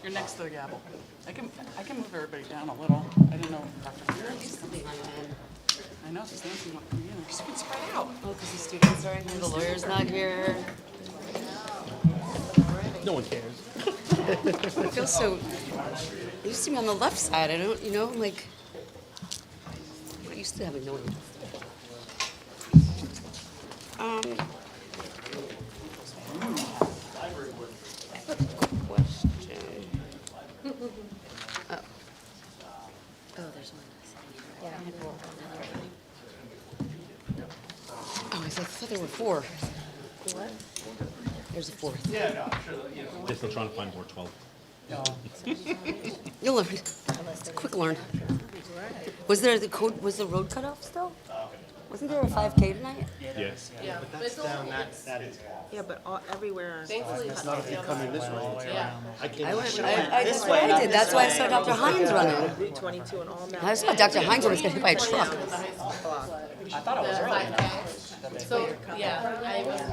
You're next to the gavel. I can move everybody down a little. I didn't know Dr. Fury's coming in. I know, she's dancing with me. She's been spread out. Oh, because the students are in here, the lawyer's not here. No one cares. I feel so, I used to be on the left side, I don't, I'm like, I'm used to having no one. Question. Oh. Oh, there's one. Yeah. Oh, I thought there were four. What? There's a fourth. They're still trying to find board 12. You'll learn. It's a quick learn. Was there the code? Was the road cut off still? Wasn't there a 5K tonight? Yes. Yeah, But that's down, that is. yeah, but everywhere. Thankfully, It's not if you come in this way. Yeah. I came I went. this way. That's what I did. That's why I saw Dr. Hines running. Route 22 and all I that. saw Dr. Hines almost get hit by a truck. I thought it was early. So, yeah,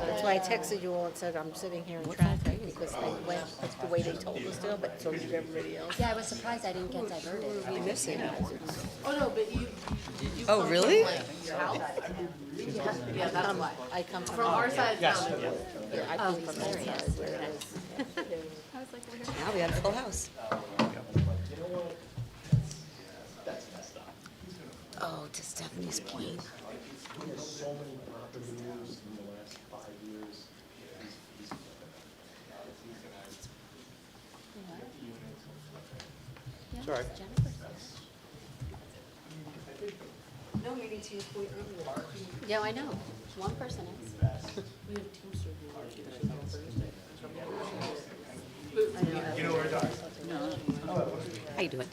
That's why I texted you all and said I'm sitting here in traffic because I went, that's the way they told us to, but so did everybody else. Yeah, I was surprised I didn't get diverted. We miss it. oh no, but you Oh, really? your house? Yeah, that's why. I come From our side, it's not. Yeah, I come from that side where it is. Now we had a full house. Oh, to Stephanie's point. It's all right. No meeting to your point earlier. Yeah, I know. One person is. How you doing?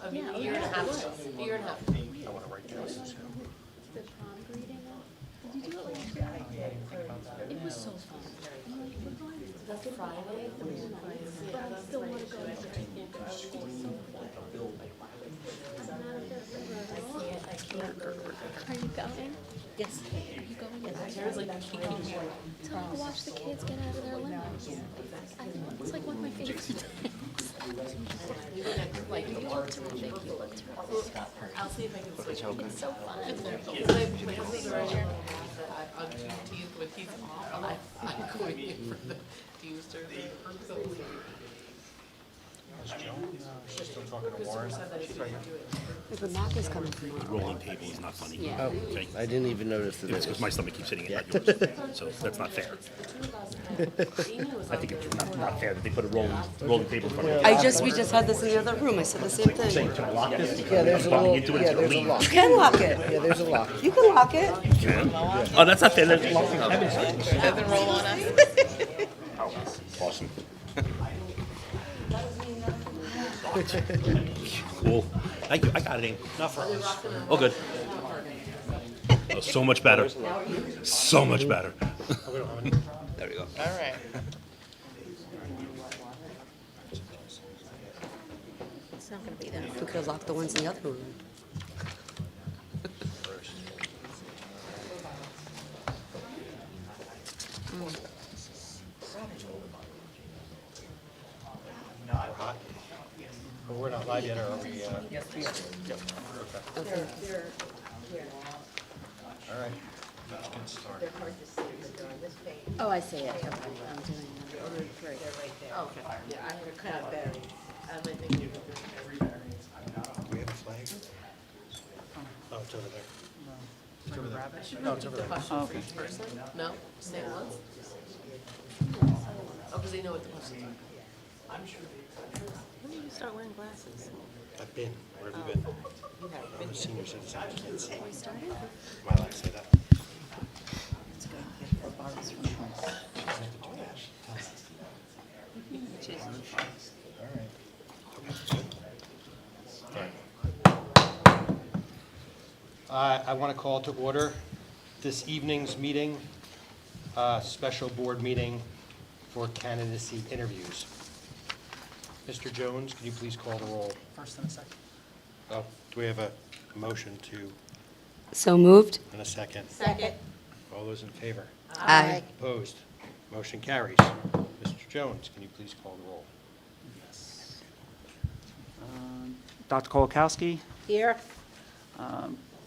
A year and a half. A year and a half. The prom greeting. Did you do it last year? It was so fun. That's Friday. But I still want to go. It's so fun. I can't. Are you going? Yes. Are you going? Tara's like, she can't hear. To watch the kids get out of their limos. It's like one of my favorite things. Like, you look terrific. You look terrific. I'll see if I can switch. It's so fun. My husband's right here. On Juneteenth, when he's off, I'm going in for the Teamsters. Still talking to Warren. The Mac is coming tomorrow. Rolling table is not funny. Yeah. Okay? I didn't even notice that. It's because my stomach keeps hitting it, not yours. So that's not fair. I think it's not fair that they put a rolling table in front of you. We just had this in the other room. I said the same thing. Saying to lock this, Yeah, there's a bumping little. into it, Yeah, it's gonna there's a leave. lock. You can lock it. Yeah, there's a lock. You can lock it. Oh, that's not fair. That's locking heaven's Doesn't roll on us. awesome. Cool. Thank you. I got it, Aim. Not for us. Oh, good. Oh, so much better. So much better. There we go. All right. It's not gonna be there. We could have locked the ones in the other room. But we're not live yet, or are we? Yes, we are. Okay. All right. Let's get started. Oh, I see it. Okay, I'm doing that. Okay. Yeah, I had a kind of buried. I think you. Do we have a flag? Oh, it's over there. It's over there. No, it's over there. Question for each person? No? Same ones? Oh, because they know what the questions are. When did you start wearing glasses? I've been. Where have you been? You have I'm been. a senior citizen. I can't see. We started? Am I allowed to say that? All right. Okay, good. All right. I want to call to order this evening's meeting, special board meeting for candidacy interviews. Mr. Jones, can you please call the roll? First and a second. Oh, do we have a motion to So moved? And a second. Second. All those in favor? Aye. Opposed? Motion carries. Mr. Jones, can you please call the roll? Dr. Kolakowski, Here.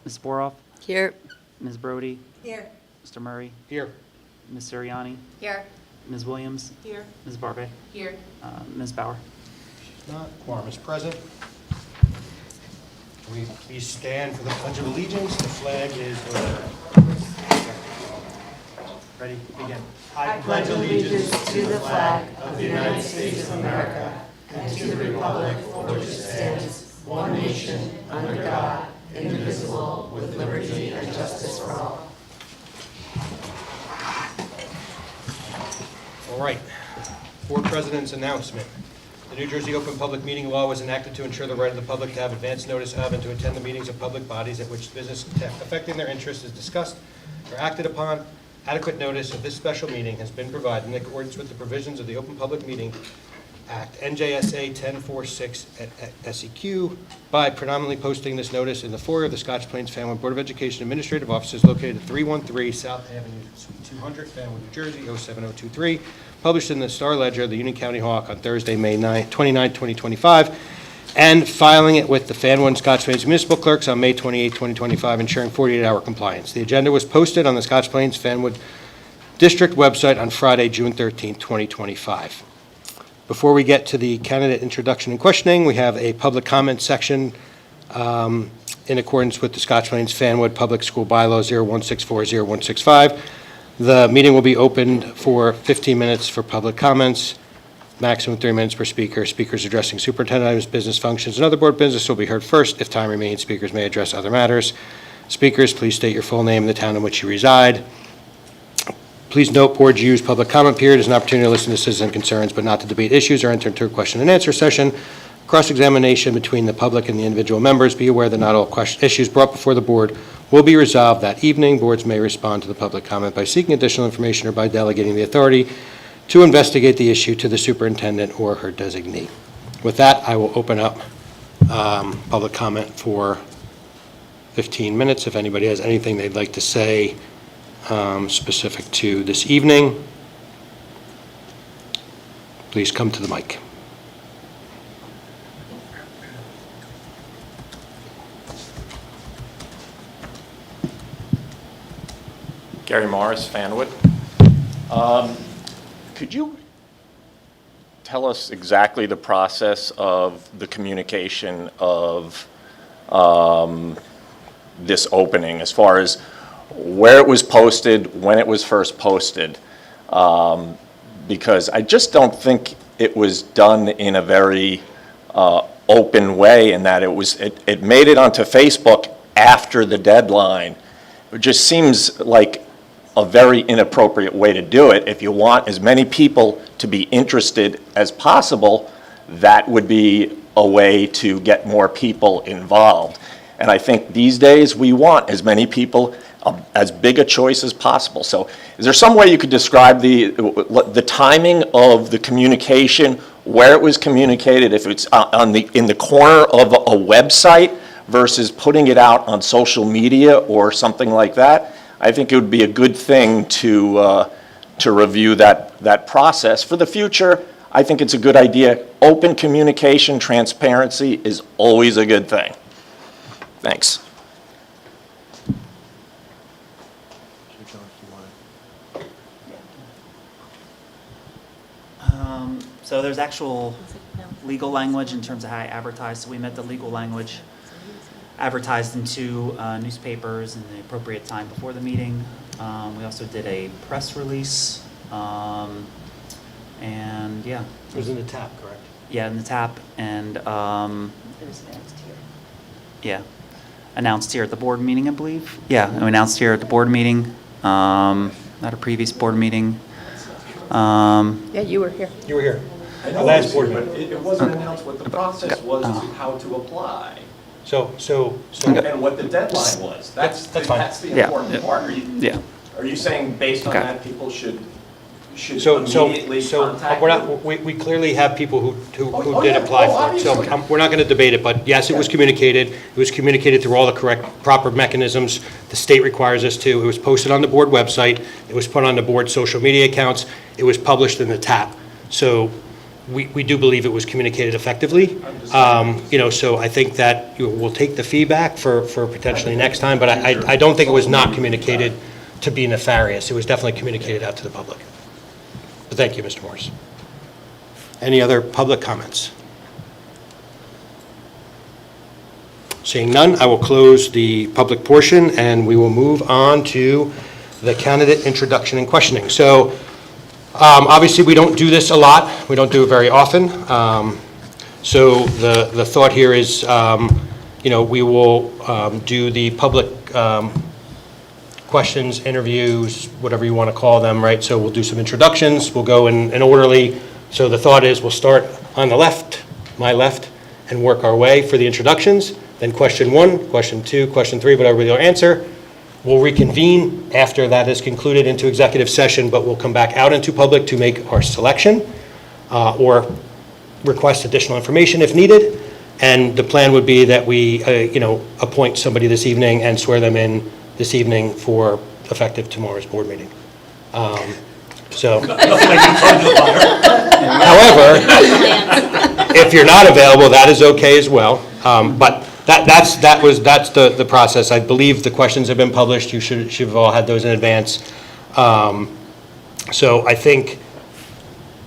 Ms. Boroff, Here. Ms. Brody, Here. Mr. Murray, Here. Ms. Siriani, Here. Ms. Williams, Here. Ms. Barbe, Here. Ms. Bauer. Not, quorum is present. We please stand for the Pledge of Allegiance. The flag is ready, begin. I pledge allegiance to the flag of the United States of America and to the republic for which it stands, one nation, under God, indivisible, with liberty and justice for all. All right. Board President's announcement. The New Jersey Open Public Meeting Law was enacted to ensure the right of the public to have advance notice of and to attend the meetings of public bodies at which business affecting their interests is discussed or acted upon. Adequate notice of this special meeting has been provided in accordance with the provisions of the Open Public Meeting Act, NJSA 1046 SEQ, by predominantly posting this notice in the foyer of the Scotch Plains Family Board of Education Administrative Offices located at 313 South Avenue, Suite 200, Family, New Jersey, 07023, published in the Star Ledger of the Union County Hawk on Thursday, May 29, 2025, and filing it with the Fanwood Scotch Plains Municipal Clerks on May 28, 2025, ensuring 48-hour compliance. The agenda was posted on the Scotch Plains Fanwood District website on Friday, June 13, 2025. Before we get to the candidate introduction and questioning, we have a public comment section in accordance with the Scotch Plains Fanwood Public School Bylaw 01640165. The meeting will be opened for 15 minutes for public comments, maximum 3 minutes per speaker. Speakers addressing superintendent items, business functions, and other board business will be heard first. If time remains, speakers may address other matters. Speakers, please state your full name and the town in which you reside. Please note, boards use public comment period as an opportunity to listen to citizen concerns, but not to debate issues or enter into a question and answer session. Cross-examination between the public and the individual members. Be aware that not all issues brought before the board will be resolved that evening. Boards may respond to the public comment by seeking additional information or by delegating the authority to investigate the issue to the superintendent or her designee. With that, I will open up public comment for 15 minutes. If anybody has anything they'd like to say specific to this evening, please come to the mic. Gary Morris, Fanwood. Could you tell us exactly the process of the communication of this opening, as far as where it was posted, when it was first posted? Because I just don't think it was done in a very open way, in that it made it onto Facebook after the deadline. It just seems like a very inappropriate way to do it. If you want as many people to be interested as possible, that would be a way to get more people involved. And I think these days we want as many people, as big a choice as possible. So is there some way you could describe the timing of the communication, where it was communicated, if it's in the corner of a website versus putting it out on social media or something like that? I think it would be a good thing to review that process. For the future, I think it's a good idea. Open communication, transparency is always a good thing. Thanks. So there's actual legal language in terms of how I advertise. So we met the legal language, advertised in 2 newspapers in the appropriate time before the meeting. We also did a press release, and yeah. It was in the TAP, correct? Yeah, in the TAP, and It was announced here. yeah, announced here at the board meeting, I believe. Yeah, we announced here at the board meeting, at a previous board meeting. Yeah, you were here. You were here. I The know, last board but meeting. it wasn't announced what the process was to how to apply So and what the deadline was. That's That's fine. the Yeah, important yeah. part. Yeah. Are you saying based on Okay. that, people should should So, immediately so contact we're them? not, we clearly have people who Oh, did yeah. apply Oh, for it. So obviously. we're not going to debate it, but yes, it was communicated. It was communicated through all the correct, proper mechanisms. The state requires us to. It was posted on the board website. It was put on the board's social media accounts. It was published in the TAP. So we do believe it was communicated effectively. So I think that we'll take the feedback for potentially next time, but I don't think it was not communicated to be nefarious. It was definitely communicated out to the public. But thank you, Mr. Morris. Any other public comments? Seeing none, I will close the public portion, and we will move on to the candidate introduction and questioning. So, obviously, we don't do this a lot. We don't do it very often. So the thought here is, we will do the public questions, interviews, whatever you want to call them, right? So we'll do some introductions. We'll go in an orderly. So the thought is we'll start on the left, my left, and work our way for the introductions. Then question 1, question 2, question 3, whatever you'll answer. We'll reconvene after that is concluded into executive session, but we'll come back out into public to make our selection or request additional information if needed. And the plan would be that we, appoint somebody this evening and swear them in this evening for effective tomorrow's board meeting. However, if you're not available, that is okay as well. But that's the process. I believe the questions have been published. You should have all had those in advance. So I think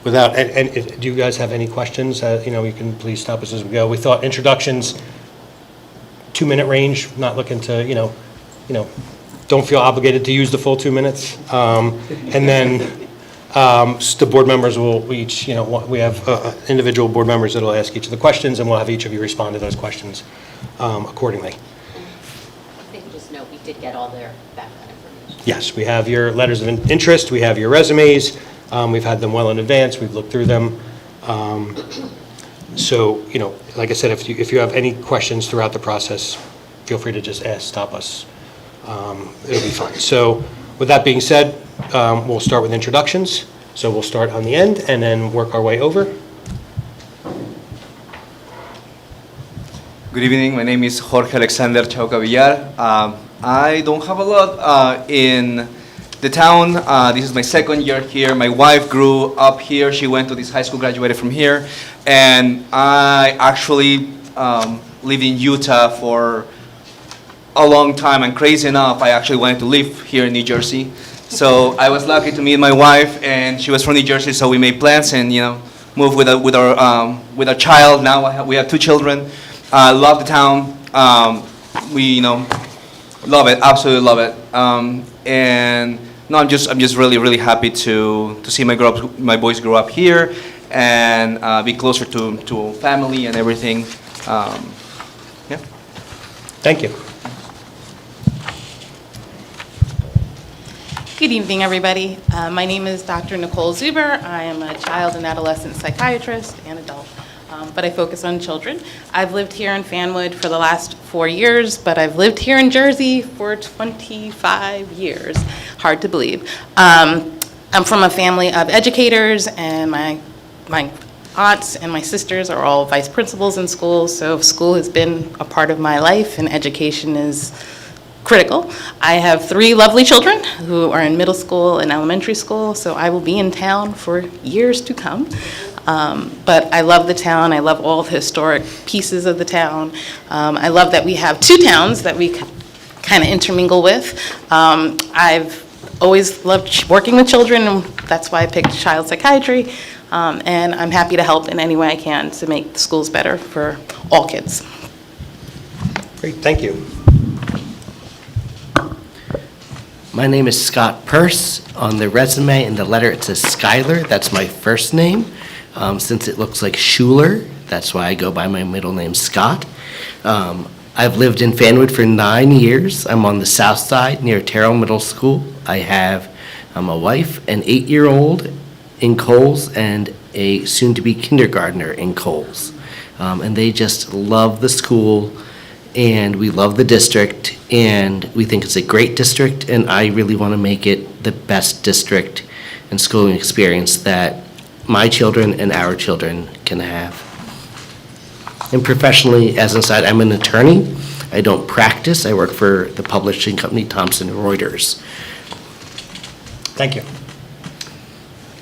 without, and do you guys have any questions? You can please stop us as we go. We thought introductions, 2-minute range, not looking to, don't feel obligated to use the full 2 minutes. And then the board members will each, we have individual board members that will ask each of the questions, and we'll have each of you respond to those questions accordingly. I think just note, we did get all their background information. Yes, we have your letters of interest, we have your resumes, we've had them well in advance, we've looked through them. So, like I said, if you have any questions throughout the process, feel free to just stop us. It'll be fine. So with that being said, we'll start with introductions. So we'll start on the end and then work our way over. Good evening. My name is Jorge Alexander Chauca Villar. I don't have a lot in the town. This is my second year here. My wife grew up here. She went to this high school, graduated from here. And I actually lived in Utah for a long time, and crazy enough, I actually wanted to live here in New Jersey. So I was lucky to meet my wife, and she was from New Jersey, so we made plans and moved with our child. Now we have 2 children. Love the town. We love it, absolutely love it. And no, I'm just really happy to see my boys grow up here and be closer to family and everything. Yeah. Thank you. Good evening, everybody. My name is Dr. Nicole Zuber. I am a child and adolescent psychiatrist and adult, but I focus on children. I've lived here in Fanwood for the last 4 years, but I've lived here in Jersey for 25 years. Hard to believe. I'm from a family of educators, and my aunts and my sisters are all vice principals in schools, so school has been a part of my life, and education is critical. I have 3 lovely children who are in middle school and elementary school, so I will be in town for years to come. But I love the town. I love all the historic pieces of the town. I love that we have 2 towns that we kind of intermingle with. I've always loved working with children, and that's why I picked child psychiatry. And I'm happy to help in any way I can to make the schools better for all kids. Great, thank you. My name is Scott Purse. On the resume and the letter, it says Skylar. That's my first name. Since it looks like Schuler, that's why I go by my middle name, Scott. I've lived in Fanwood for 9 years. I'm on the south side near Terrell Middle School. I have a wife, an 8-year-old in Coles, and a soon-to-be kindergartner in Coles. And they just love the school, and we love the district, and we think it's a great district, and I really want to make it the best district and schooling experience that my children and our children can have. And professionally, as an aside, I'm an attorney. I don't practice. I work for the publishing company Thomson Reuters. Thank you.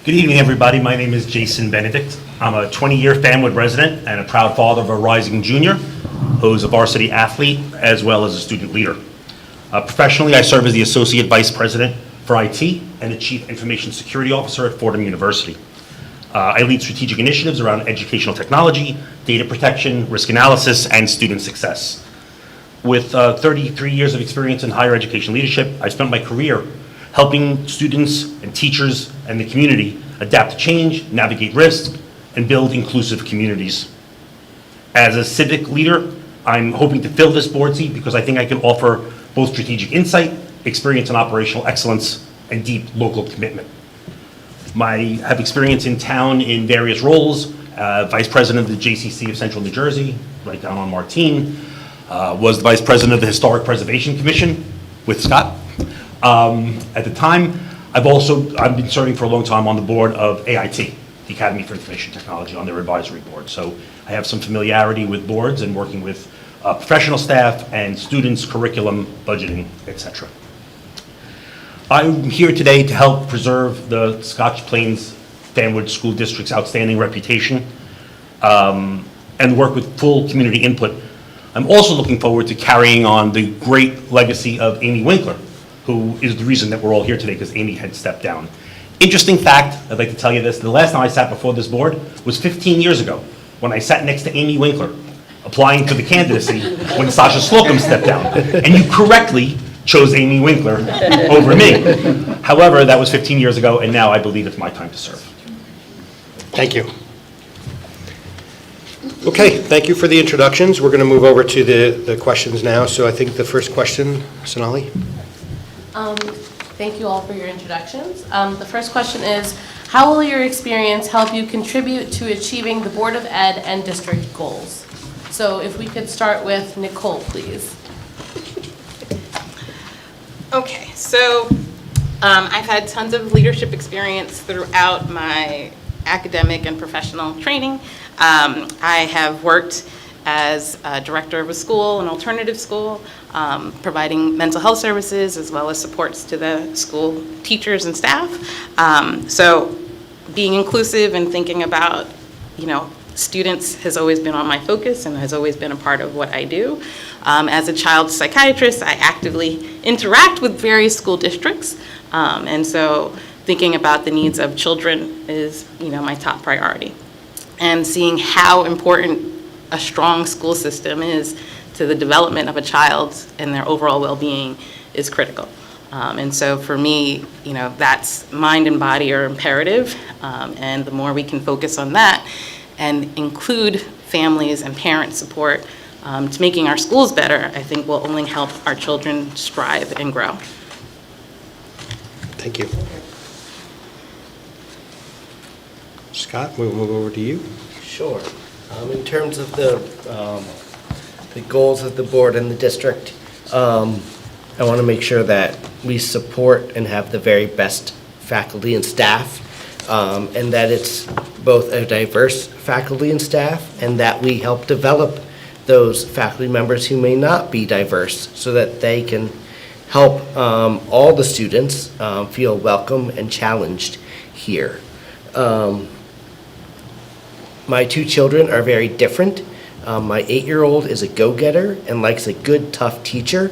Good evening, everybody. My name is Jason Benedict. I'm a 20-year Fanwood resident and a proud father of a rising junior who's a varsity athlete as well as a student leader. Professionally, I serve as the Associate Vice President for IT and the Chief Information Security Officer at Fordham University. I lead strategic initiatives around educational technology, data protection, risk analysis, and student success. With 33 years of experience in higher education leadership, I spent my career helping students and teachers and the community adapt to change, navigate risk, and build inclusive communities. As a civic leader, I'm hoping to fill this board seat because I think I can offer both strategic insight, experience in operational excellence, and deep local commitment. I have experience in town in various roles, Vice President of the JCC of Central New Jersey, right down on Martine, was the Vice President of the Historic Preservation Commission with Scott. At the time, I've been serving for a long time on the board of AIT, the Academy for Information Technology, on their advisory board. So I have some familiarity with boards and working with professional staff and students, curriculum, budgeting, etc. I'm here today to help preserve the Scotch Plains Fanwood School District's outstanding reputation and work with full community input. I'm also looking forward to carrying on the great legacy of Amy Winkler, who is the reason that we're all here today, because Amy had stepped down. Interesting fact, I'd like to tell you this, the last time I sat before this board was 15 years ago, when I sat next to Amy Winkler, applying for the candidacy when Sasha Slocum stepped down. And you correctly chose Amy Winkler over me. However, that was 15 years ago, and now I believe it's my time to serve. Thank you. Okay, thank you for the introductions. We're going to move over to the questions now. So I think the first question, Sonali. Thank you all for your introductions. The first question is, how will your experience help you contribute to achieving the Board of Ed and district goals? So if we could start with Nicole, please. Okay, so I've had tons of leadership experience throughout my academic and professional training. I have worked as a director of a school, an alternative school, providing mental health services as well as supports to the school teachers and staff. So being inclusive and thinking about, students has always been on my focus and has always been a part of what I do. As a child psychiatrist, I actively interact with various school districts. And so thinking about the needs of children is, my top priority. And seeing how important a strong school system is to the development of a child and their overall well-being is critical. And so for me, that's mind and body are imperative. And the more we can focus on that and include families and parent support to making our schools better, I think will only help our children strive and grow. Thank you. Scott, we'll move over to you. Sure. In terms of the goals of the board and the district, I want to make sure that we support and have the very best faculty and staff, and that it's both a diverse faculty and staff, and that we help develop those faculty members who may not be diverse so that they can help all the students feel welcome and challenged here. My two children are very different. My 8-year-old is a go-getter and likes a good, tough teacher.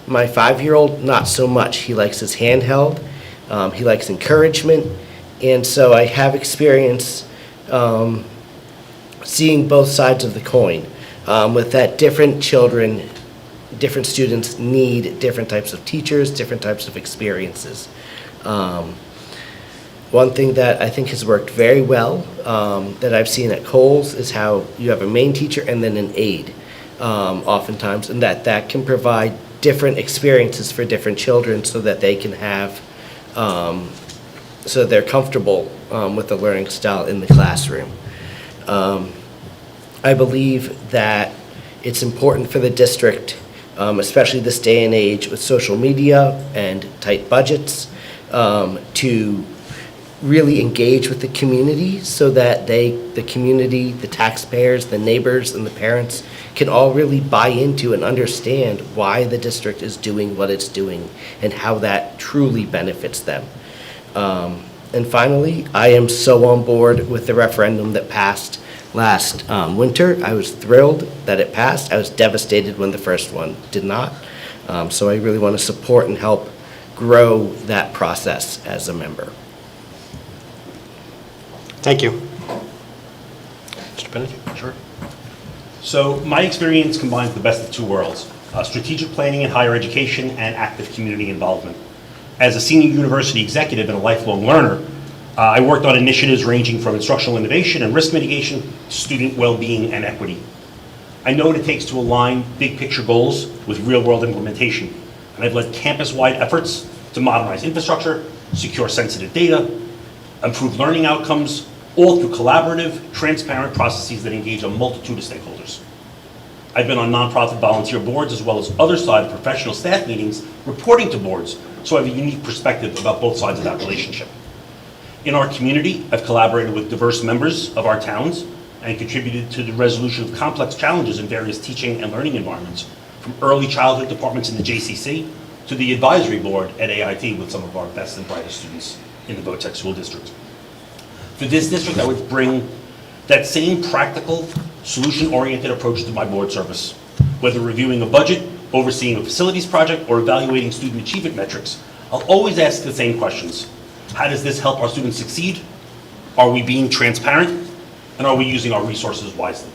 My 5-year-old, not so much. He likes his handheld. He likes encouragement. And so I have experience seeing both sides of the coin with that different children, different students need different types of teachers, different types of experiences. One thing that I think has worked very well that I've seen at Coles is how you have a main teacher and then an aide oftentimes, and that can provide different experiences for different children so that they can have, so they're comfortable with the learning style in the classroom. I believe that it's important for the district, especially this day and age with social media and tight budgets, to really engage with the community so that the community, the taxpayers, the neighbors, and the parents can all really buy into and understand why the district is doing what it's doing and how that truly benefits them. And finally, I am so on board with the referendum that passed last winter. I was thrilled that it passed. I was devastated when the first one did not. So I really want to support and help grow that process as a member. Thank you. Mr. Benedict? Sure. So my experience combines the best of two worlds, strategic planning in higher education and active community involvement. As a senior university executive and a lifelong learner, I worked on initiatives ranging from instructional innovation and risk mitigation to student well-being and equity. I know what it takes to align big picture goals with real-world implementation, and I've led campus-wide efforts to modernize infrastructure, secure sensitive data, improve learning outcomes, all through collaborative, transparent processes that engage a multitude of stakeholders. I've been on nonprofit volunteer boards as well as other side professional staff meetings reporting to boards, so I have a unique perspective about both sides of that relationship. In our community, I've collaborated with diverse members of our towns and contributed to the resolution of complex challenges in various teaching and learning environments, from early childhood departments in the JCC to the advisory board at AIT with some of our best and brightest students in the Vo-Tech School District. For this district, I would bring that same practical, solution-oriented approach to my board service. Whether reviewing a budget, overseeing a facilities project, or evaluating student achievement metrics, I'll always ask the same questions. How does this help our students succeed? Are we being transparent? And are we using our resources wisely?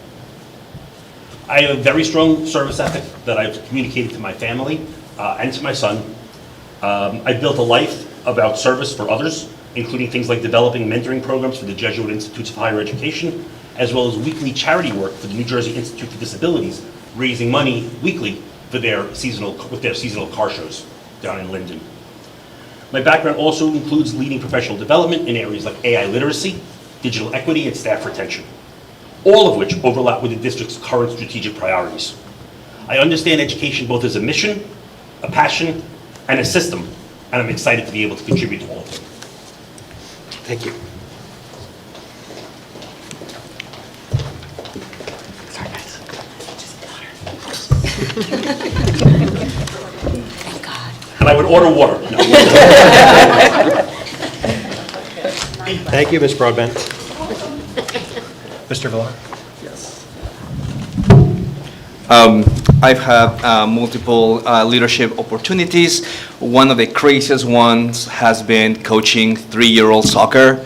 I have a very strong service ethic that I've communicated to my family and to my son. I built a life about service for others, including things like developing mentoring programs for the Jesuit Institutes of Higher Education, as well as weekly charity work for the New Jersey Institute for Disabilities, raising money weekly for their seasonal car shows down in Linden. My background also includes leading professional development in areas like AI literacy, digital equity, and staff retention, all of which overlap with the district's current strategic priorities. I understand education both as a mission, a passion, and a system, and I'm excited to be able to contribute to all of them. Thank you. Sorry, guys. Thank God. And I would order water. No. Thank you, Ms. Broadbent. Mr. Villar? I've had multiple leadership opportunities. One of the craziest ones has been coaching 3-year-old soccer.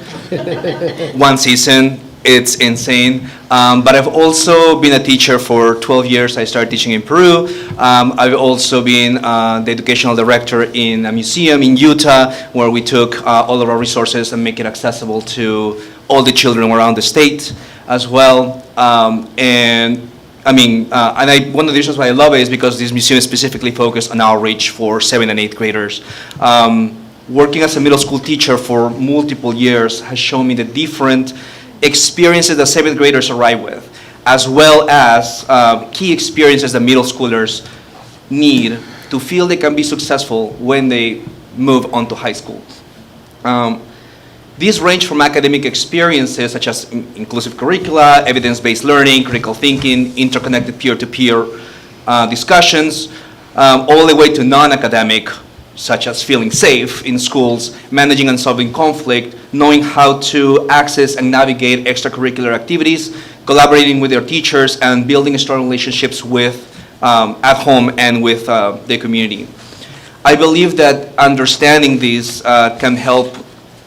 One season, it's insane. But I've also been a teacher for 12 years. I started teaching in Peru. I've also been the educational director in a museum in Utah, where we took all of our resources and make it accessible to all the children around the state as well. One of the reasons why I love it is because this museum is specifically focused on outreach for 7th and 8th graders. Working as a middle school teacher for multiple years has shown me the different experiences that 7th graders arrive with, as well as key experiences that middle schoolers need to feel they can be successful when they move on to high school. These range from academic experiences such as inclusive curricula, evidence-based learning, critical thinking, interconnected peer-to-peer discussions, all the way to non-academic, such as feeling safe in schools, managing and solving conflict, knowing how to access and navigate extracurricular activities, collaborating with their teachers, and building strong relationships with at home and with the community. I believe that understanding these can help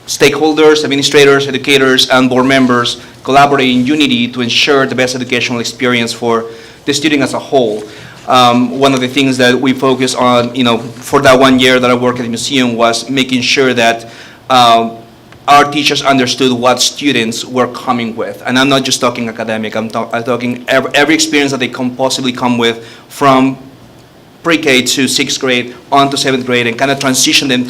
stakeholders, administrators, educators, and board members collaborate in unity to ensure the best educational experience for the student as a whole. One of the things that we focus on, for that 1 year that I worked at the museum was making sure that our teachers understood what students were coming with. And I'm not just talking academic, I'm talking every experience that they can possibly come with from pre-K to 6th grade on to 7th grade and kind of transition them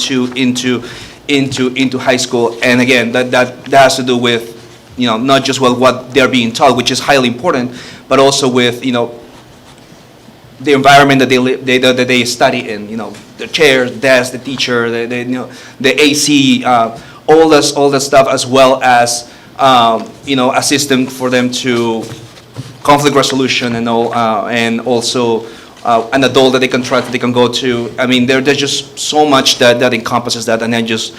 into high school. And again, that has to do with, not just what they're being taught, which is highly important, but also with, the environment that they study in, the chairs, desk, the teacher, the AC, all the stuff, as well as a system for them to conflict resolution and all, and also an adult that they can trust, that they can go to. I mean, there's just so much that encompasses that, and I'm just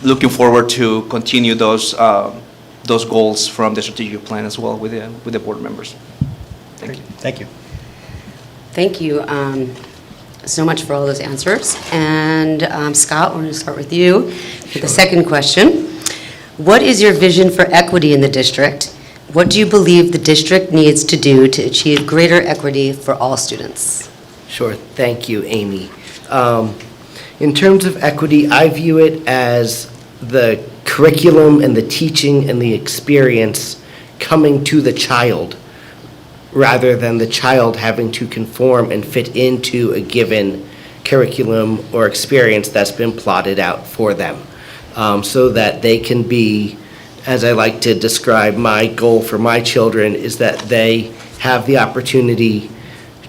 looking forward to continue those goals from the strategic plan as well with the board members. Thank you. Thank you. Thank you so much for all those answers. And Scott, we're going to start with you for the second question. What is your vision for equity in the district? What do you believe the district needs to do to achieve greater equity for all students? Sure. Thank you, Amy. In terms of equity, I view it as the curriculum and the teaching and the experience coming to the child rather than the child having to conform and fit into a given curriculum or experience that's been plotted out for them, so that they can be, as I like to describe, my goal for my children is that they have the opportunity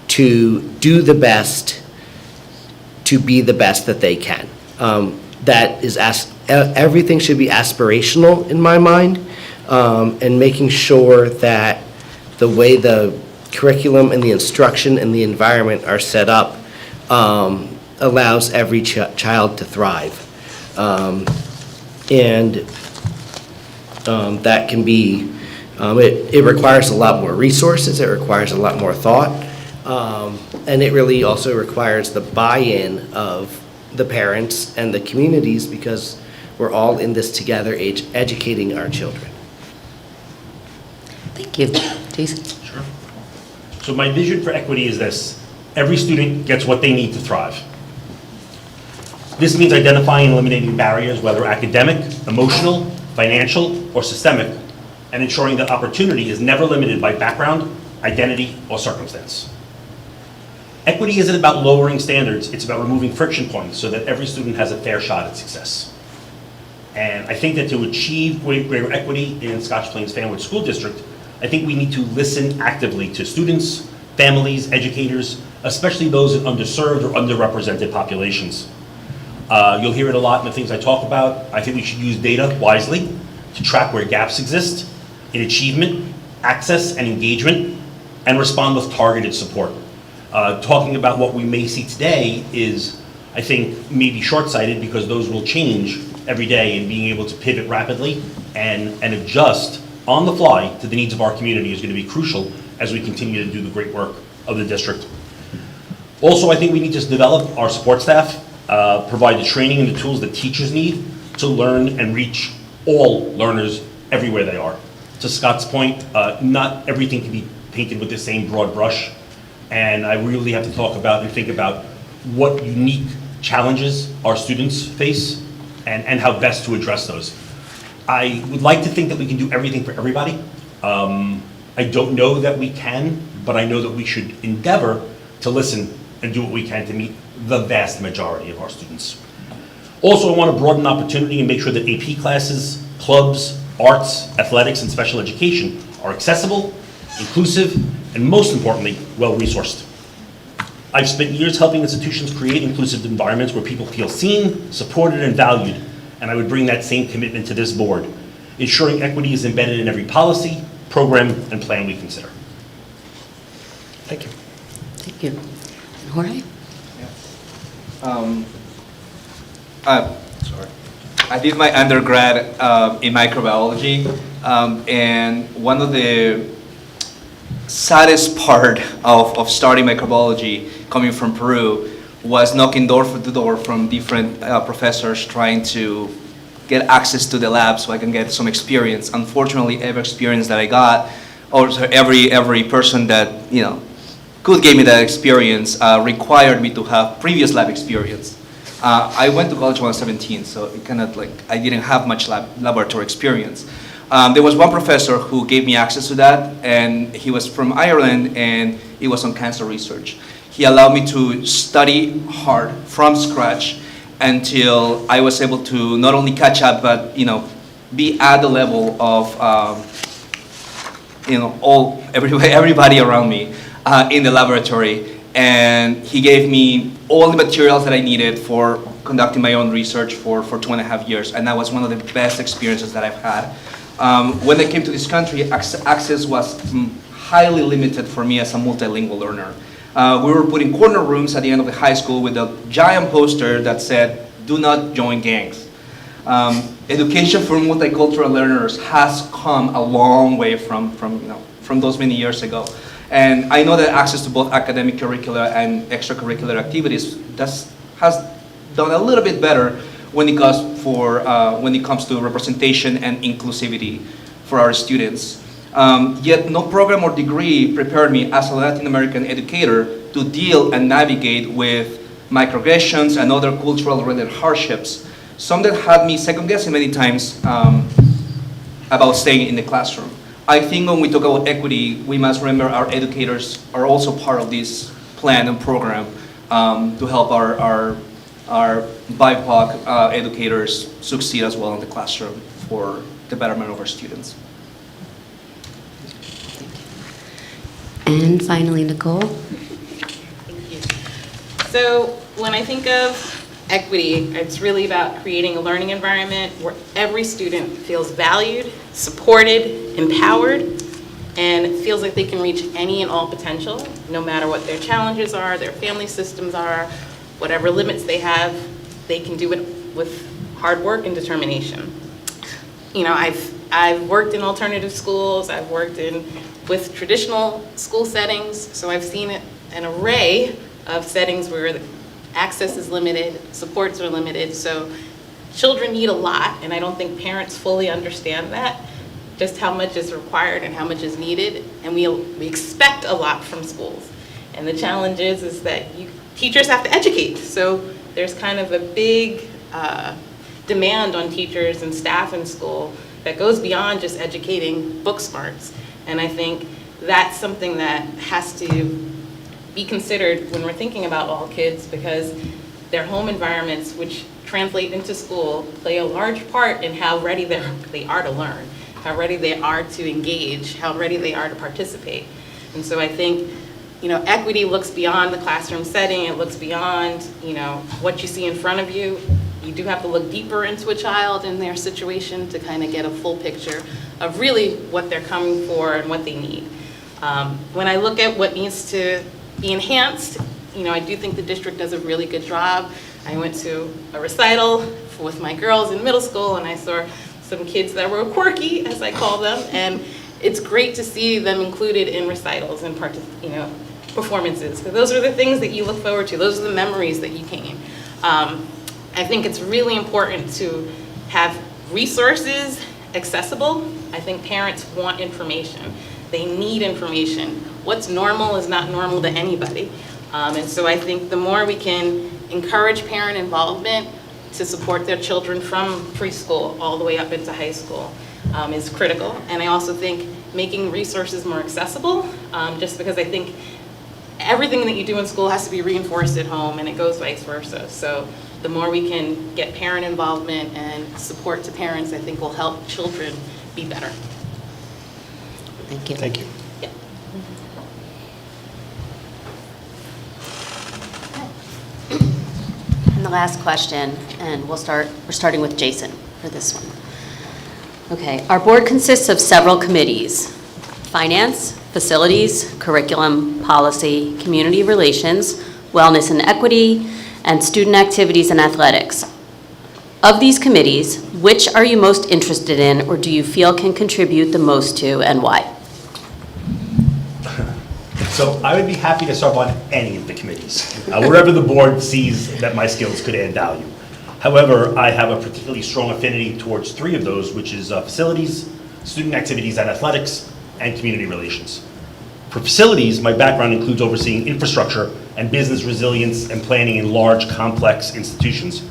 to do the best, to be the best that they can. That is, everything should be aspirational in my mind, and making sure that the way the curriculum and the instruction and the environment are set up allows every child to thrive. That can be, it requires a lot more resources, it requires a lot more thought, and it really also requires the buy-in of the parents and the communities, because we're all in this together, educating our children. Thank you. Jason? Sure. So my vision for equity is this: every student gets what they need to thrive. This means identifying and eliminating barriers, whether academic, emotional, financial, or systemic, and ensuring that opportunity is never limited by background, identity, or circumstance. Equity isn't about lowering standards, it's about removing friction points so that every student has a fair shot at success. And I think that to achieve greater equity in Scotch Plains Fanwood School District, I think we need to listen actively to students, families, educators, especially those in underserved or underrepresented populations. You'll hear it a lot in the things I talk about. I think we should use data wisely to track where gaps exist in achievement, access, and engagement, and respond with targeted support. Talking about what we may see today is, I think, maybe short-sighted, because those will change every day, and being able to pivot rapidly and adjust on the fly to the needs of our community is going to be crucial as we continue to do the great work of the district. Also, I think we need to develop our support staff, provide the training and the tools that teachers need to learn and reach all learners everywhere they are. To Scott's point, not everything can be painted with the same broad brush, and I really have to talk about and think about what unique challenges our students face and how best to address those. I would like to think that we can do everything for everybody. I don't know that we can, but I know that we should endeavor to listen and do what we can to meet the vast majority of our students. Also, I want to broaden opportunity and make sure that AP classes, clubs, arts, athletics, and special education are accessible, inclusive, and most importantly, well-resourced. I've spent years helping institutions create inclusive environments where people feel seen, supported, and valued, and I would bring that same commitment to this board, ensuring equity is embedded in every policy, program, and plan we consider. Thank you. Thank you. Jorge? Sorry. I did my undergrad in microbiology, and one of the saddest part of starting microbiology coming from Peru was knocking door to door from different professors trying to get access to the lab so I can get some experience. Unfortunately, every experience that I got, or every person that could give me that experience required me to have previous lab experience. I went to college when I was 17, so it kind of I didn't have much laboratory experience. There was one professor who gave me access to that, and he was from Ireland, and he was on cancer research. He allowed me to study hard from scratch until I was able to not only catch up, but be at the level of everybody around me in the laboratory. And he gave me all the materials that I needed for conducting my own research for 2.5 years, and that was one of the best experiences that I've had. When I came to this country, access was highly limited for me as a multilingual learner. We were put in corner rooms at the end of the high school with a giant poster that said, "Do not join gangs." Education for multicultural learners has come a long way from those many years ago. And I know that access to both academic curricula and extracurricular activities has done a little bit better when it comes to representation and inclusivity for our students. Yet no program or degree prepared me as a Latin American educator to deal and navigate with microaggressions and other cultural-related hardships, some that had me second-guessing many times about staying in the classroom. I think when we talk about equity, we must remember our educators are also part of this plan and program to help our BIPOC educators succeed as well in the classroom for the betterment of our students. And finally, Nicole. Thank you. So when I think of equity, it's really about creating a learning environment where every student feels valued, supported, empowered, and feels like they can reach any and all potential, no matter what their challenges are, their family systems are, whatever limits they have, they can do it with hard work and determination. You know, I've worked in alternative schools, I've worked with traditional school settings, so I've seen an array of settings where the access is limited, supports are limited, so children need a lot, and I don't think parents fully understand that, just how much is required and how much is needed, and we expect a lot from schools. And the challenge is that teachers have to educate, so there's kind of a big demand on teachers and staff in school that goes beyond just educating book smarts. And I think that's something that has to be considered when we're thinking about all kids, because their home environments, which translate into school, play a large part in how ready they are to learn, how ready they are to engage, how ready they are to participate. And so I think, equity looks beyond the classroom setting, it looks beyond, what you see in front of you. You do have to look deeper into a child and their situation to kind of get a full picture of really what they're coming for and what they need. When I look at what needs to be enhanced, I do think the district does a really good job. I went to a recital with my girls in middle school, and I saw some kids that were quirky, as I call them, and it's great to see them included in recitals and performances, because those are the things that you look forward to. Those are the memories that you gain. I think it's really important to have resources accessible. I think parents want information. They need information. What's normal is not normal to anybody. And so I think the more we can encourage parent involvement to support their children from preschool all the way up into high school is critical. And I also think making resources more accessible, just because I think everything that you do in school has to be reinforced at home, and it goes vice versa. So the more we can get parent involvement and support to parents, I think will help children be better. Thank you. Thank you. Yeah. And the last question, and we're starting with Jason for this one. Okay, our board consists of several committees: finance, facilities, curriculum, policy, community relations, wellness and equity, and student activities and athletics. Of these committees, which are you most interested in, or do you feel can contribute the most to, and why? So I would be happy to serve on any of the committees, wherever the board sees that my skills could add value. However, I have a particularly strong affinity towards three of those, which is facilities, student activities and athletics, and community relations. For facilities, my background includes overseeing infrastructure and business resilience and planning in large, complex institutions.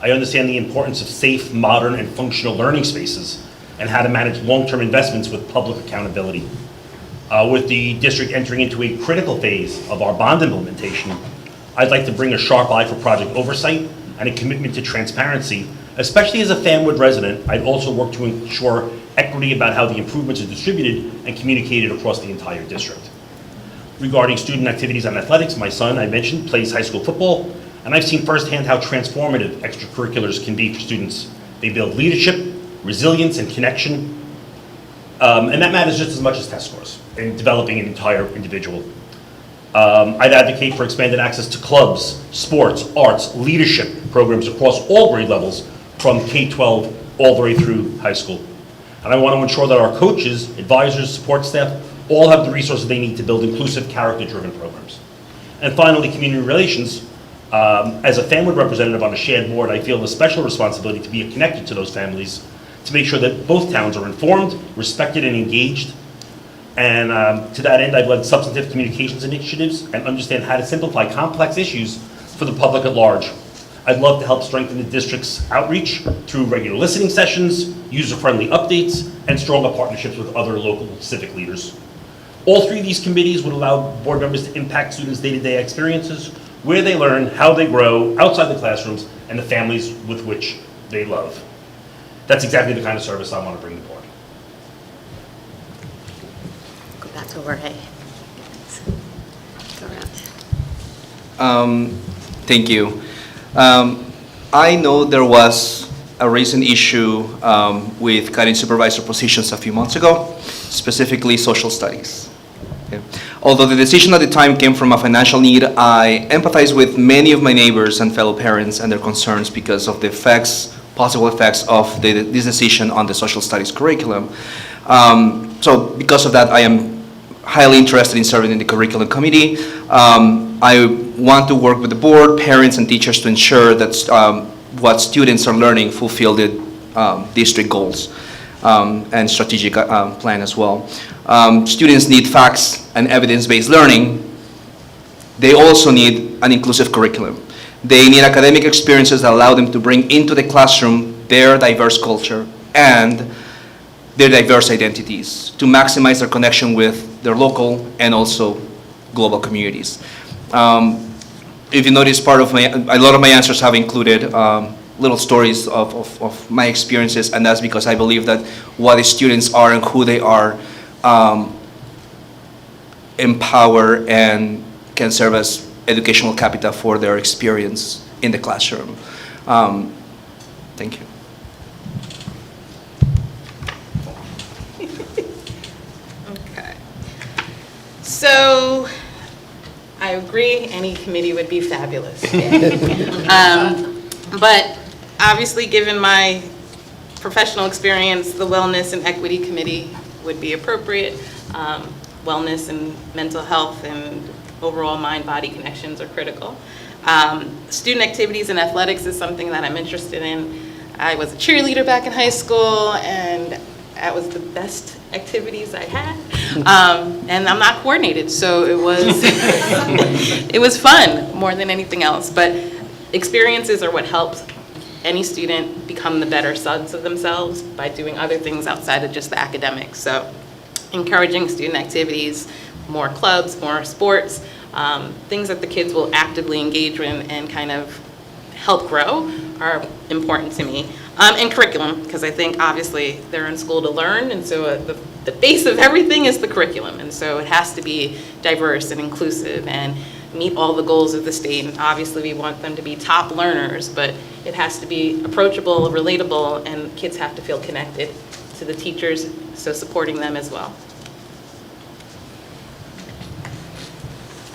I understand the importance of safe, modern, and functional learning spaces and how to manage long-term investments with public accountability. With the district entering into a critical phase of our bond implementation, I'd like to bring a sharp eye for project oversight and a commitment to transparency. Especially as a Fanwood resident, I'd also work to ensure equity about how the improvements are distributed and communicated across the entire district. Regarding student activities and athletics, my son, I mentioned, plays high school football, and I've seen firsthand how transformative extracurriculars can be for students. They build leadership, resilience, and connection, and that matters just as much as test scores in developing an entire individual. I'd advocate for expanded access to clubs, sports, arts, leadership programs across all grade levels from K-12 all the way through high school. And I want to ensure that our coaches, advisors, support staff, all have the resources they need to build inclusive, character-driven programs. And finally, community relations. As a family representative on a shared board, I feel a special responsibility to be connected to those families to make sure that both towns are informed, respected, and engaged. And to that end, I've led substantive communications initiatives and understand how to simplify complex issues for the public at large. I'd love to help strengthen the district's outreach through regular listening sessions, user-friendly updates, and stronger partnerships with other local civic leaders. All three of these committees would allow board members to impact students' day-to-day experiences, where they learn, how they grow, outside the classrooms, and the families with which they love. That's exactly the kind of service I want to bring to the board. Go back to Jorge. Go around. Thank you. I know there was a recent issue with guidance supervisor positions a few months ago, specifically social studies. Okay. Although the decision at the time came from a financial need, I empathize with many of my neighbors and fellow parents and their concerns because of the effects, possible effects of this decision on the social studies curriculum. So because of that, I am highly interested in serving in the curriculum committee. I want to work with the board, parents, and teachers to ensure that what students are learning fulfill the district goals and strategic plan as well. Students need facts and evidence-based learning. They also need an inclusive curriculum. They need academic experiences that allow them to bring into the classroom their diverse culture and their diverse identities to maximize their connection with their local and also global communities. If you notice, a lot of my answers have included little stories of my experiences, and that's because I believe that what the students are and who they are empower and can serve as educational capital for their experience in the classroom. Thank you. Okay. So I agree, any committee would be fabulous. But obviously, given my professional experience, the Wellness and Equity Committee would be appropriate. Wellness and mental health and overall mind-body connections are critical. Student activities and athletics is something that I'm interested in. I was a cheerleader back in high school, and that was the best activities I had. And I'm not coordinated, so it was it was fun more than anything else. But experiences are what helps any student become the better sons of themselves by doing other things outside of just the academics. So encouraging student activities, more clubs, more sports, things that the kids will actively engage in and kind of help grow are important to me. And curriculum, because I think obviously they're in school to learn, and so the base of everything is the curriculum, and so it has to be diverse and inclusive and meet all the goals of the state. And obviously we want them to be top learners, but it has to be approachable, relatable, and kids have to feel connected to the teachers, so supporting them as well.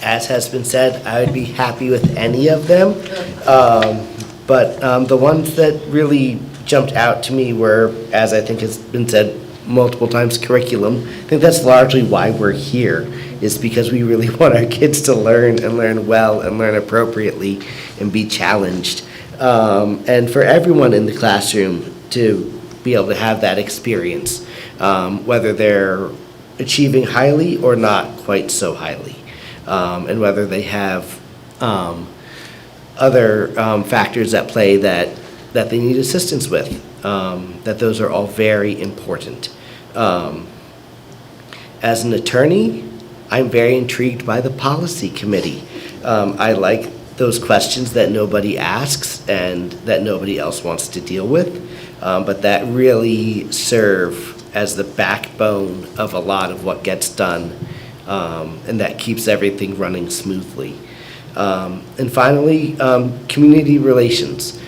As has been said, I would be happy with any of them. But the ones that really jumped out to me were, as I think has been said multiple times, curriculum. I think that's largely why we're here, is because we really want our kids to learn and learn well and learn appropriately and be challenged. And for everyone in the classroom to be able to have that experience, whether they're achieving highly or not quite so highly, and whether they have other factors at play that they need assistance with, that those are all very important. As an attorney, I'm very intrigued by the policy committee. I like those questions that nobody asks and that nobody else wants to deal with, but that really serve as the backbone of a lot of what gets done and that keeps everything running smoothly. And finally, community relations,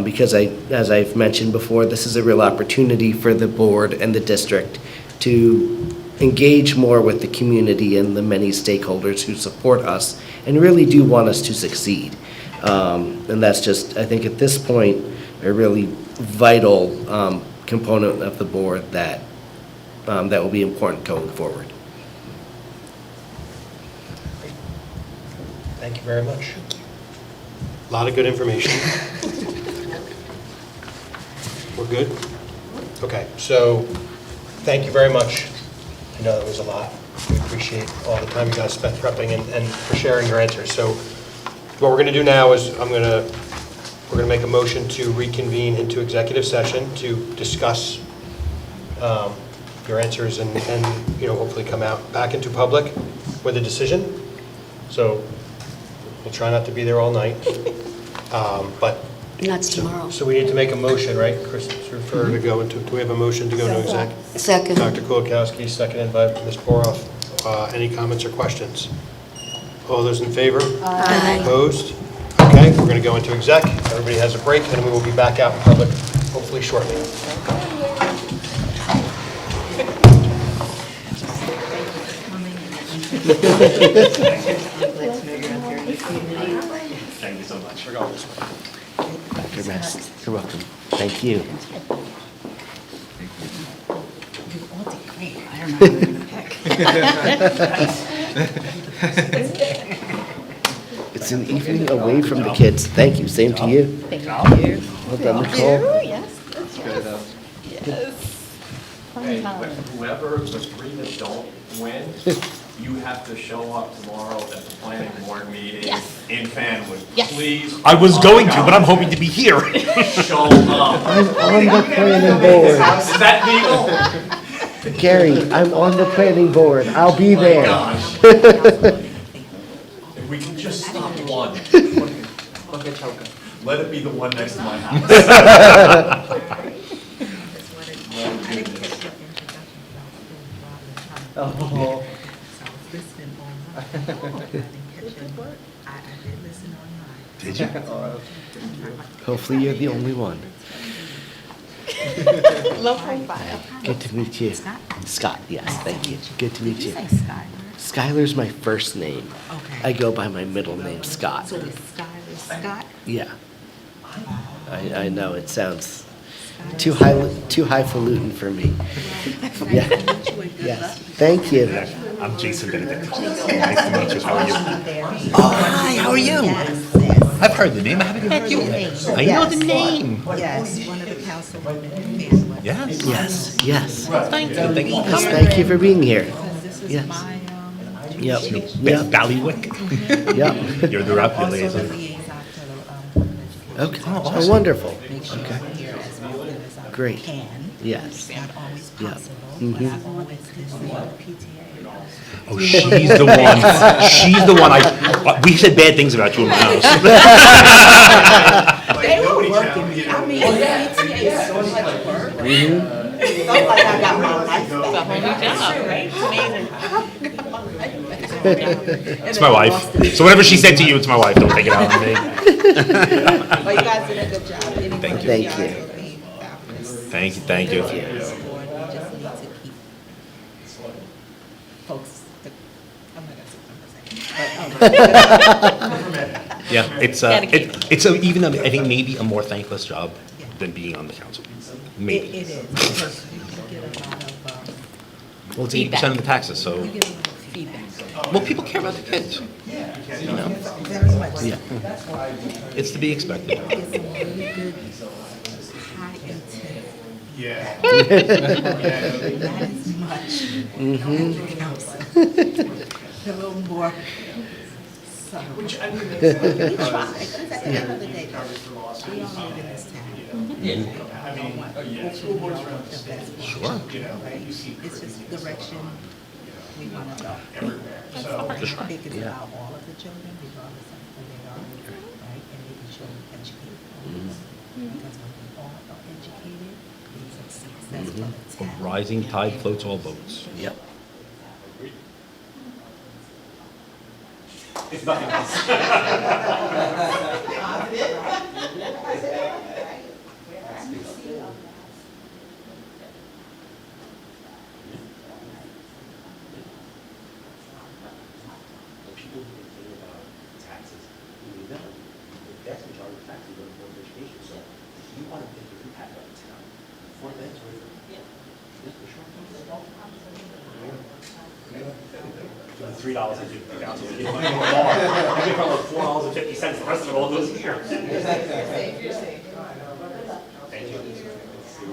because as I've mentioned before, this is a real opportunity for the board and the district to engage more with the community and the many stakeholders who support us and really do want us to succeed. And that's just, I think at this point, a really vital component of the board that will be important going forward. Thank you very much. A lot of good information. We're good? Okay, so thank you very much. I know that was a lot. We appreciate all the time you guys spent prepping and for sharing your answers. So what we're going to do now is we're going to make a motion to reconvene into executive session to discuss your answers and hopefully come out back into public with a decision. So we'll try not to be there all night. But And that's tomorrow. so we need to make a motion, right? Chris, refer to go into, do we have a motion to go into exec? Second. Dr. Kulikowski, seconded by Ms. Boroff. Any comments or questions? All those in favor? Aye. Opposed? Okay, we're going to go into exec. Everybody has a break, and we will be back out in public hopefully shortly. Thank you so much. We're going this way. Dr. Mast, you're welcome. Thank you. It's an evening away from the kids. Thank you. Same to you. Thank you. Well done, Nicole. Yes, that's right. Yes. Hey, whoever the three that don't win, you have to show up tomorrow at the planning board meeting in Fanwood. Yes. Please. I was going to, but I'm hoping to be here. Show up. I'm on the planning board. Is that legal? Gary, I'm on the planning board. I'll be there. Gosh. If we can just stop one. Let it be the one next to my house. Oh. Did you? Hopefully you're the only one. Low profile. Good to meet you. Scott, yes, thank you. Good to meet you. Skylar's my first name. I go by my middle name, Scott. So it's Skylar Scott? Yeah. I know, it sounds too highfalutin for me. Yeah. Yes. Thank you. I'm Jason Benedict. Nice to meet you. How are you? Oh, hi, how are you? I've heard the name, I haven't met you. I know the name. Yes, one of the councilwomen in Fanwood. Yes. Yes, yes. Thank you, thank you. Yes, thank you for being here. This is Yes. my, Yep, Yep. yep, Ballywick. yep. You're the rep also the liaison. liaison to the, Okay, Oh, oh, awesome. wonderful. make sure Okay, I'm here as often as I Great. can. yes. It's not always Yeah. possible, Mhm. but I always listen to PTA. Oh, she's the one. She's the one. We said bad things about you in my house. They were working me. I mean, PTA is so much work. It felt like I got my life back. It's amazing. It's my wife. So whatever she said to you, it's my wife. Don't take it out on me. But you guys did a good job. Thank you. Thank you. Thank you, thank you. We just need to keep folks, I'm not gonna say. Yeah, it's even, I think, maybe a more thankless job than being on the council. Maybe. It is, because you get a lot of, Well, it's 80% of the taxes, so, you get a lot of feedback. well, people care about the kids. You know, Very much. Yeah. it's to be expected. Get some really good, high intent. Yeah. Not as much. Everything else. A little more subtle. We try, because at the end of the day, we all live in this town. Hopefully we all want the best for Sure. our children, right? It's just direction we want to go. Think it's about all of the children, regardless of who they are, right? And making sure we educate all of us. Because when we all are educated, it's a successful A town. rising tide floats all boats. Yep. if nothing else. People who complain about taxes, you know, the vast majority of taxes go to board of education. So if you want to make an impact on the town, for that's right. $3.50. You give her like $4.50. The rest of it all goes here. Thank you. I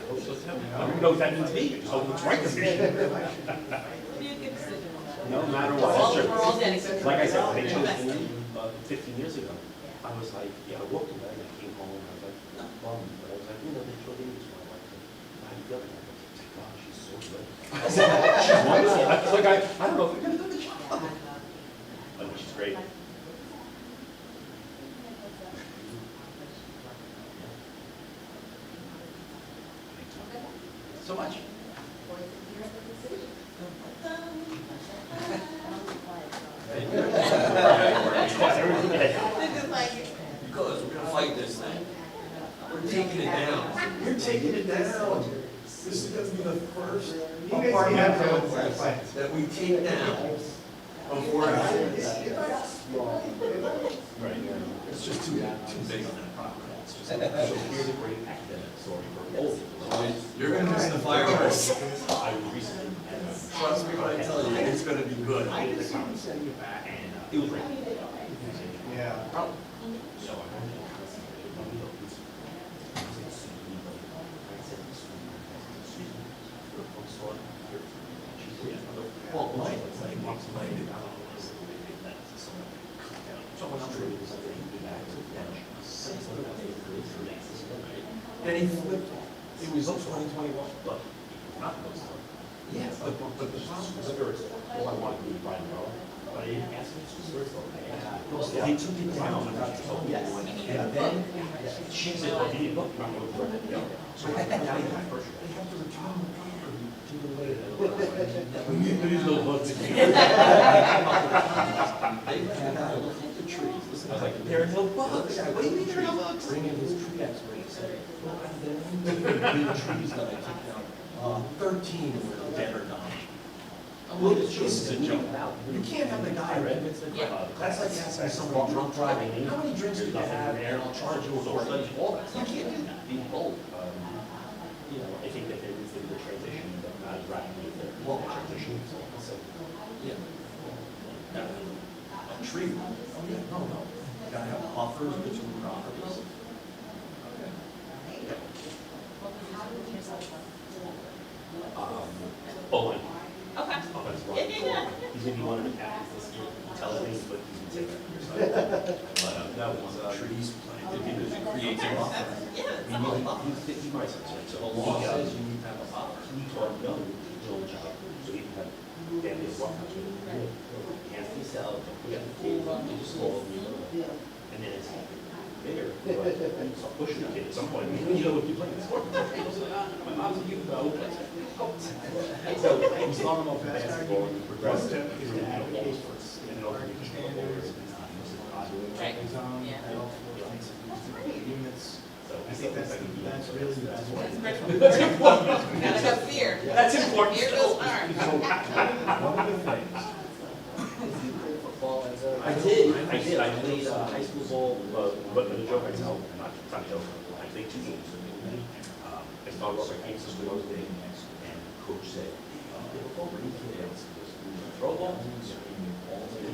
hope so too. I don't even know what that means to me. I just hope it's right decision. No matter what. That's true. Like I said, when they chose me 15 years ago, I was like, yeah, I walked away and I came home and I was like, not bummed, but I was like, you know, they chose me this one. Like, how do you feel? Thank God, she's so good. I said, she's wonderful. I was like, I don't know if we're going to do the job. But she's great. So much. Because we're gonna fight this thing. We're taking it down. We're taking it down. This is gonna be the first apartment complex that we take down before it happens. Right. It's just too big on that property. It's just, So here's a great academic story for all of you. you're gonna miss the fireworks. I recently had a Trust me when I tell you, it's gonna be good. I did the conference and it was raining. Yeah. So I went to the conference. Well, mine was like months later. So when I'm ready to something, back to the bench. And he flipped. It was 2021, but not those. Yes, but the problem was all I wanted to be Brian Rowe, but I didn't ask him to swear so. They took it down and I told yes. And then she said, well, he didn't look, I'm going to burn it down. So I had to die first. They have to return the property to the way that These little bugs. They cannot look at the trees. I was like, there are no bugs. What do you mean there are no bugs? Bring in his tree expert and said, well, out of the 19 big trees that I took down, 13 were dead or dying. Well, this is a joke. You can't have the guy admits the that's like asking someone drunk driving, how many drinks do you have, and I'll charge you for it. All that. You can't do that. Being bold. You know, I think that there is the transition, but not as rapidly as the transition. So, yeah. A tree. Oh, yeah, no. You gotta have buffers between properties. Bowling. Okay. He's gonna be one of the captains this year. He tells me, but he's gonna take that. But that was trees planted because it creates a buffer. Yeah. He might say, so the law says you need to have a buffer. He taught me to job, so you can have family of one house. Can't be sold. We have the kids, you just slow and then it's bigger. But you start pushing the kid at some point. You know, if you play the sport, my mom's a youth though. So we saw him off basketball and he progressed. He's an advocate for us. And over the Right. Yeah. So I think that's really the best way. That's important. Gotta have fear. That's important. Fear goes hard. I did. I played high school ball, but the joke I tell, not a joke, I played 2 games. I started off like 8 schools and coach said, throw ball, and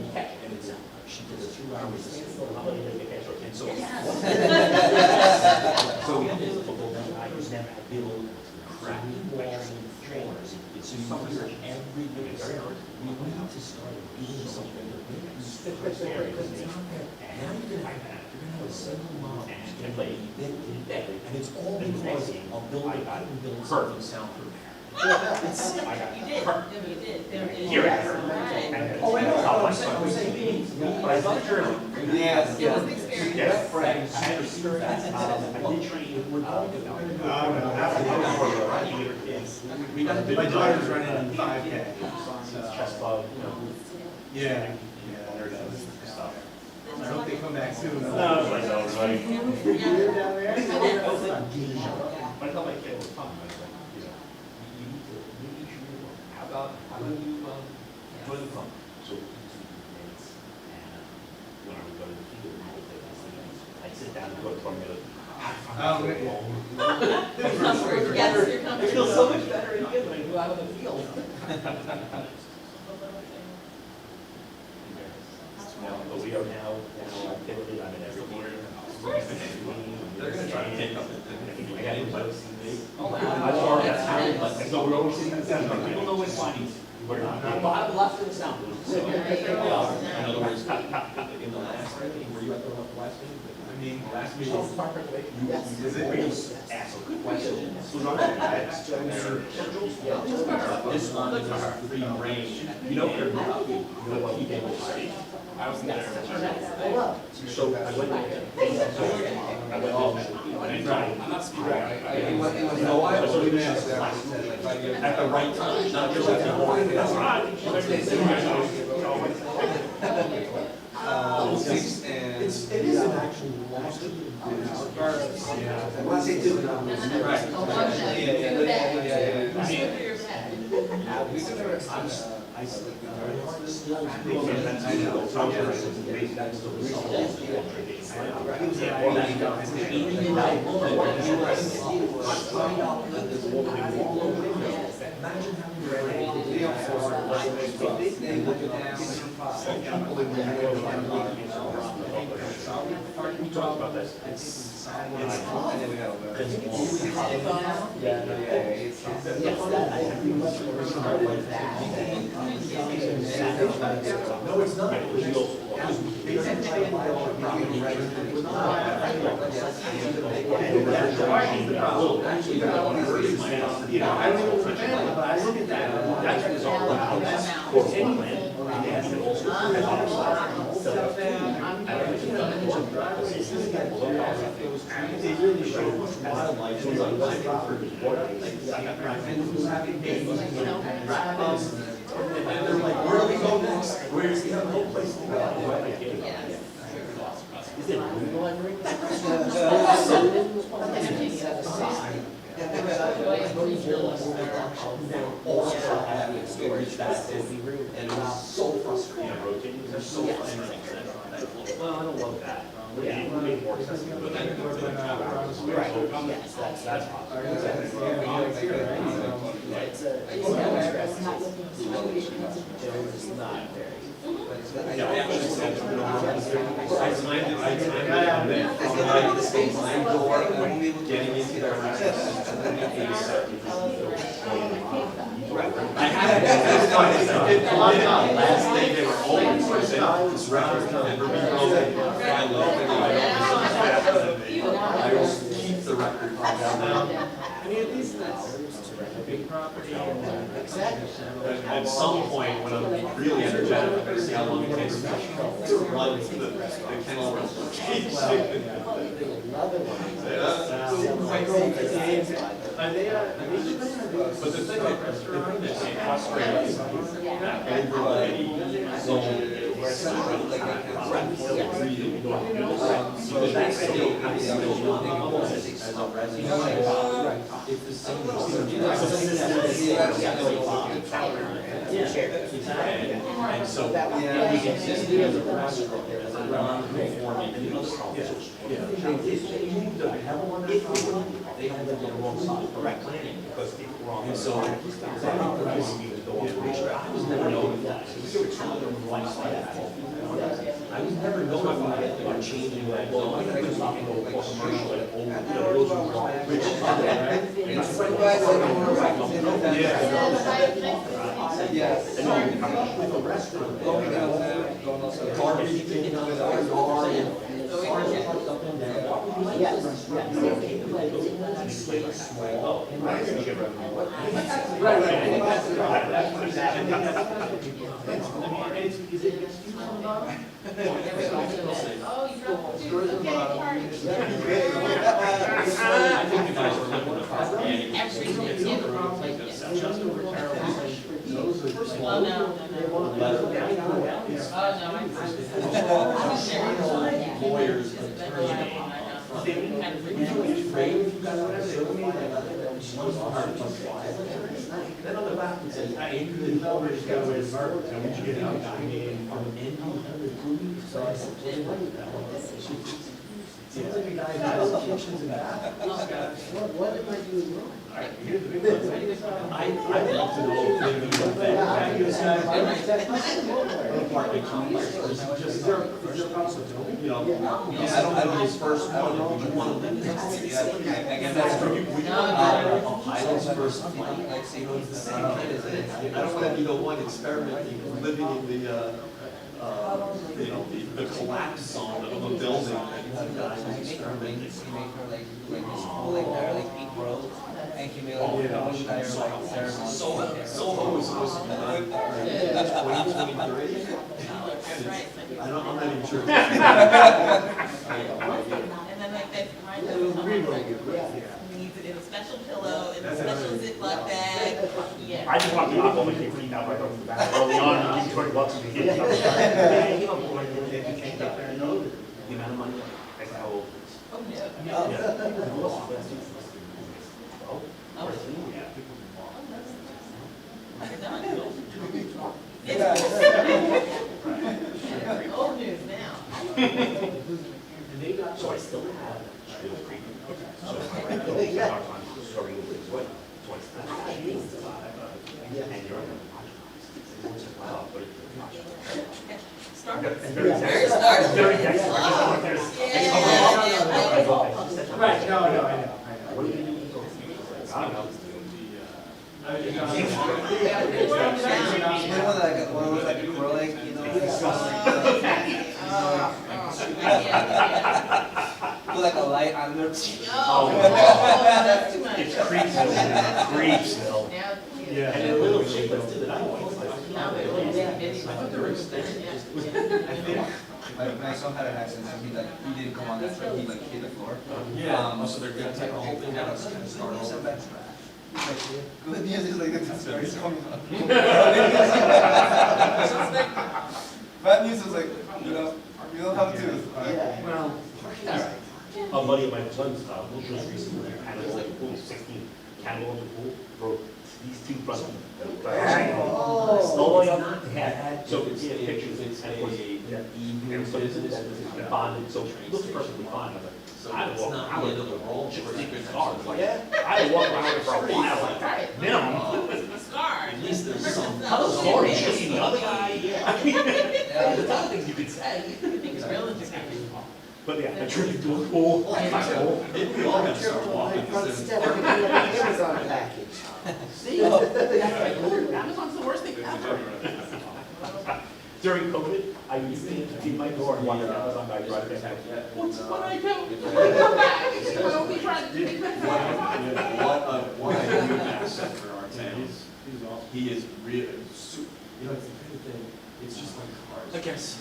you catch it. And it's, she did a 2-hour how many did they catch? And so, so we did the football game. I was never had build crappy balls and trainers. It's something every day. We need to start being something that we can stick with there. And now you're gonna have a single mom and play and it's all because of building and soundproof. You did. Here I heard. Oh, I know. But I thought German. Yes. It was an experience. Yes, I had to see that. I did train with we got to do my daughter's running in 5K. Chest bug, you know. Yeah. I hope they come back soon. No, I know, right? I tell my kid, well, Tom, I was like, you know, you need to how about you join the club? So we used to do debates, and when I would go to the field, I'd sit down and go to 20 minutes. It feels so much better in here than I do out on the field. But we are now pivoted, I'm in every meeting. They're gonna try to take up it. I got invited to the debate. Oh, wow. And so we're always sitting in the center, people know when Swanee's. We're not, the bottom left of the sound booth. So, in other words, in the last meeting, were you at the last meeting? I mean, last meeting. Is it? Ask a good question. This one is free range. You know, what he did was speak. I was there. So I went there. I went home. I'm not speaking. At the right time, not just at the morning. That's right. It is an actual loss. When I say do, we talked about this. No, it's not. You know, I don't know what the but I look at that, that's what it's all about. For anyone, and also, it really shows wildlife. And they're like, where do we go next? Where's the other place to go? Is it the library? Also having storage that and it was so frustrating. They're so frustrating. Well, I don't love that. We need more accessible. But then right. Yes, that's possible. It's not very. Getting into their last day they were always saying this record can never be broken. I will keep the record. I mean, at least that's a big property. At some point, when I'm really energetic, I'm going to see how long it takes to run the kennel run. But the thing with restaurant is it frustrates that overlay zone. And so we existed as a restaurant, as a non-conforming they had to go wrong side, correct planning, because people were on. And so, I was never notified. I was never notified about changing that. Well, I was talking about commercial and those were wrong. Yes. And with the restaurant, garbage came out of the car and cars are parked up and down. Lawyers, then on the back it says, hey, you didn't know where to go with murder. So when you get out, I mean, from NP, so I said, seems like a guy who has kitchens and bathrooms. What am I doing wrong? All right, here's the big one. I'd love to know if this guy, apartment complex, is there a possibility? You know, I don't know his first one, would you want to live in? Again, that's true. Would you want to go on pilot's first flight? Like, say, it's the same kid as it. I don't want to be the one experimenting, living in the, you know, the collapse zone of a building that you have guys experimenting. Soho is supposed to be done. That's 2023. I'm not even sure. And then like this, mine needs it in a special pillow, in a special Ziploc bag. Yeah. I just want to knock all my kids feet out right off the bat. Early on, you give $20 to the kids. The amount of money, that's how old it is. Oh, yeah. Old news now. So I still have Shield Creek. So I go to our time, story is what, twice that. And you're on the wow, but Right, no, I know. What do you do? I don't know. Like a light under. That's too much. It's Creepsville. Yeah. And then little chickens too that I want. My son had an accident, so he didn't come on that train, he hit the floor. Yeah, so they're gonna take the whole thing out and start over. Good news is like this is coming up. Bad news is like, you don't have to. Well, a buddy of my son's, just recently, cannibal at the pool, 16 cannibal at the pool, broke these two front slowly up the head. So it's pictures, and of course, and so this is bonded, so it looks perfectly fine. I would walk around just thinking scars, like, I would walk around for a while, like, minimum. Scar. At least there's some. How the story chasing the other guy? I mean, there's a ton of things you could say. But yeah, I tripped into a pool. We all gotta start walking. Amazon package. See? Amazon's the worst thing ever. During COVID, I used to keep my door and watch an Amazon guy drive back. What's what I do? Come back. We'll be trying to do it. What a new asset for our town. He is really super, you know, it's the kind of thing, it's just like cars. I guess.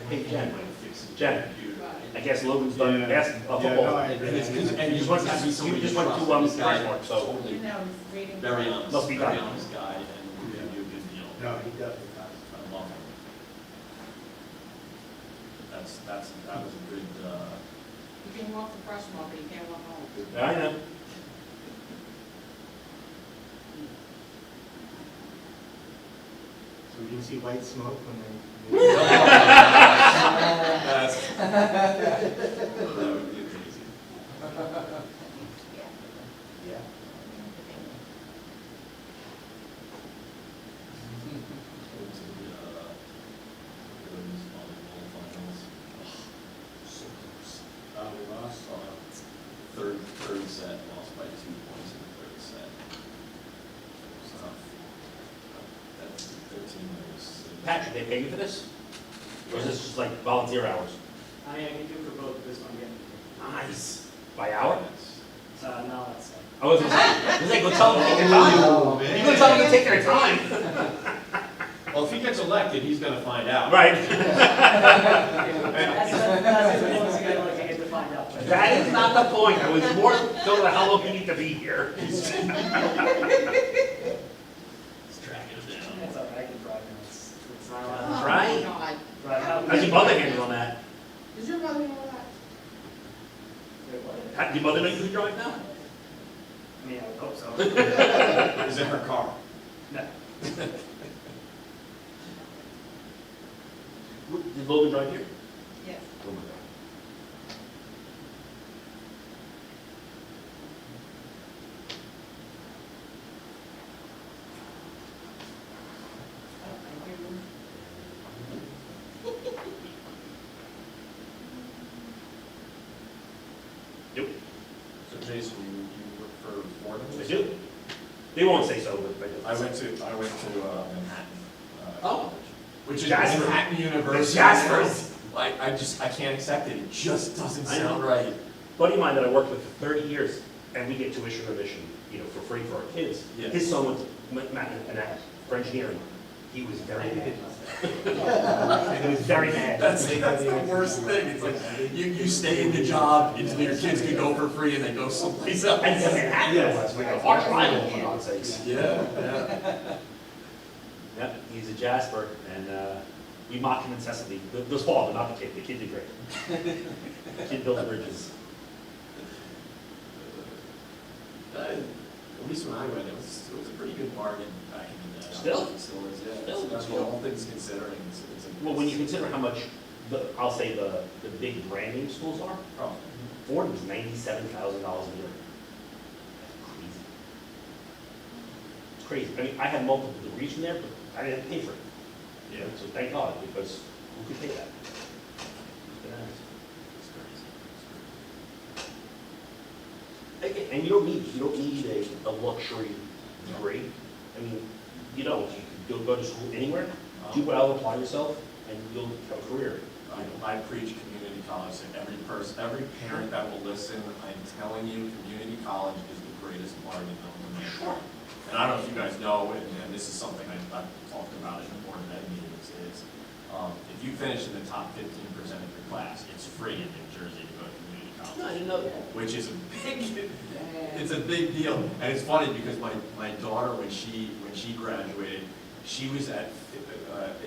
Hey, Jen, I guess Logan's done basketball, football. And you just went to Freshmark, so. Very honest, Must be very done. honest guy, and we can do a good deal. No, he definitely does. I love him. That was a good, You can walk the fresh market, you can't walk home. I know. So we can see white smoke when they. that would be amazing. Yeah. We lost, third set, lost by 2 points in the third set. It was tough. That's 13 was. Patrick, they pay you for this? Or is this just like volunteer hours? I can do for both this one again. Nice. By hour? No, that's. I was gonna say, go tell them to take their time. You go tell them to take their time. Well, if he gets elected, he's gonna find out. Right. That's the most you gotta get to find out. That is not the point. I was more so how long you need to be here. He's tracking it How's your mother handle on that? Is your mother know that? Did your mother know you could drive now? I mean, I would hope so. Is it her car? No. Did Logan drive here? Yes. Oh my God. Yep, So Jason, you work for Ford? I do. They won't say so, but I went to Manhattan. Oh. Which is Jasper. Manhattan University. Jaspers. Like, I can't accept it. It just doesn't I know. sound right. buddy of mine that I worked with for 30 years, and we get tuition revision, for free for our kids. Yeah. His son went for engineering. He was very mad. He was very mad. That's the worst thing. It's like, you stay in the job until your kids can go for free and they go someplace else. And to Manhattan, Yeah. like a harsh rival, for God's sakes. Yeah. Yep, he's a Jasper, and we mock him incessantly. This fall, but not the kid. The kid did great. The kid built bridges. At least when I went, it was a pretty good bargain back in the day. Still? Still is, yeah. Still? It's, all things considering, it's a. Well, when you consider how much, I'll say the big brand name schools are, Oh. Ford was $97,000 a year. Crazy. It's crazy. I mean, I had multiple degrees from there, but I didn't have to pay for it. Yeah. So thank God, because who could pay that? And you don't need a luxury degree. I mean, you don't. You can go to school anywhere, do well, apply yourself, and you'll have a career. I preach community college, and every parent that will listen, I'm telling you, community college is the greatest bargain known to man. And I don't know if you guys know, and this is something I've talked about in the board of ed meetings, is if you finish in the top 15% of your class, it's free in New Jersey to go to community college. No, I didn't know that. Which is it's a big deal. And it's funny because my daughter, when she graduated, she was at,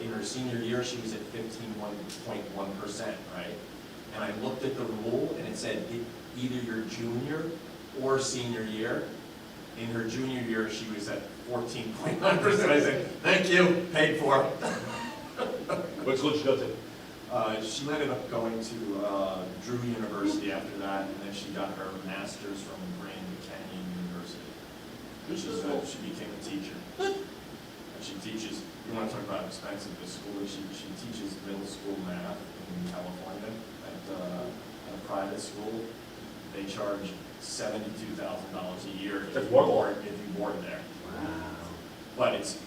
in her senior year, she was at 15.1%, right? And I looked at the rule and it said either your junior or senior year. In her junior year, she was at 14.9%. I said, thank you, paid for. What school did you go to? She ended up going to Drew University after that, and then she got her master's from Grand Canyon University. She became a teacher. And she teaches, you want to talk about expensive to school, she teaches middle school math in California at a private school. They charge $72,000 a year if you board there. Wow. But it's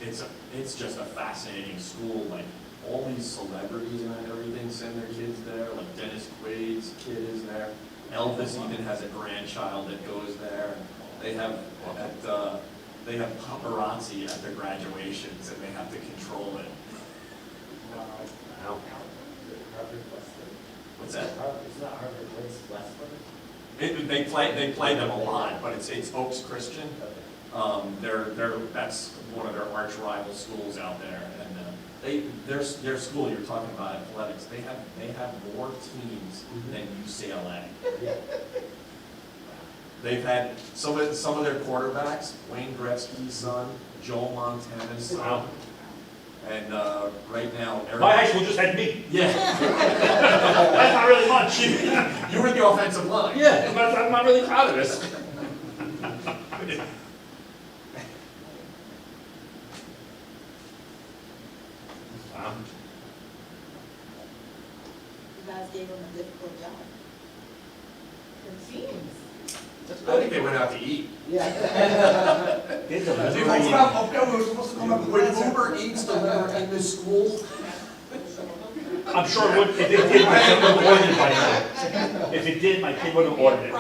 just a fascinating school. Like all these celebrities and everything send their kids there. Like Dennis Quaid's kid is there. Elvis even has a grandchild that goes there. They have paparazzi at their graduations, and they have to control it. Wow. What's that? Is that Harvard West? They play them a lot, but it's Oaks Christian. That's one of their arch rival schools out there, and their school. You're talking about athletics. They have more teams than UCLA. They've had some of their quarterbacks, Wayne Gretzky's son, Joel Montana's son. Wow. And right now, My high school just had me. Yeah. That's not really much. You were the offensive line. Yeah, I'm not really proud of this. Wow. You guys gave him a difficult job. It seems. I think they went out to eat. Would Uber Eats deliver in this school? I'm sure it would, if it did, my kid would have ordered it by now. If it did, my kid would have ordered it.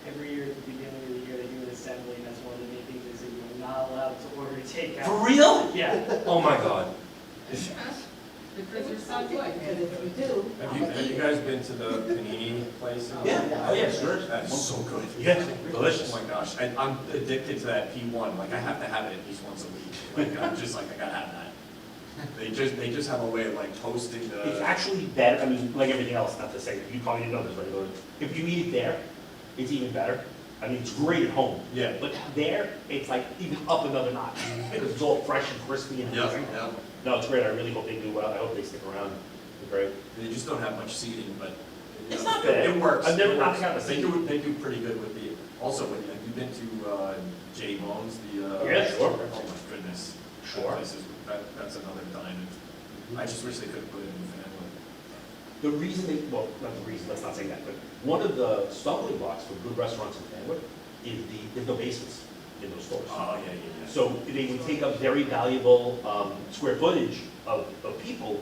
Every year at the beginning of the year, they do an assembly, and that's one of the main things they say, you're not allowed to order takeout. For real? Yeah. Oh my God. Because you're so good, because if you do. Have you guys been to the panini place? Yeah. Oh, yeah, sure. That's so good. Yeah, delicious. Oh my gosh, I'm addicted to that P1. Like I have to have it at least once a week. Like I'm just like I gotta have that. They just have a way of like toasting the. It's actually better, I mean, like everything else, not to say, you probably didn't know this, right? But if you eat it there, it's even better. I mean, it's great at home. Yeah. But there, it's like even up another notch, because it's all fresh and crispy and Yeah, everything. yeah. No, it's great, I really hope they do well, I hope they stick around. They're great. They just don't have much seating, but. It's not bad. It works. I've never It works. not had a They seat. they do pretty good with the, also, when you've been to J Bones, the. Yeah, sure. Oh my goodness. Sure. That place is, that's another diamond. I just wish they could put it in family. The reason they, well, not the reason, let's not say that, but one of the stumbling blocks for good restaurants in Fanwood is there's no basements in those stores. Oh, yeah. So they would take up very valuable square footage of people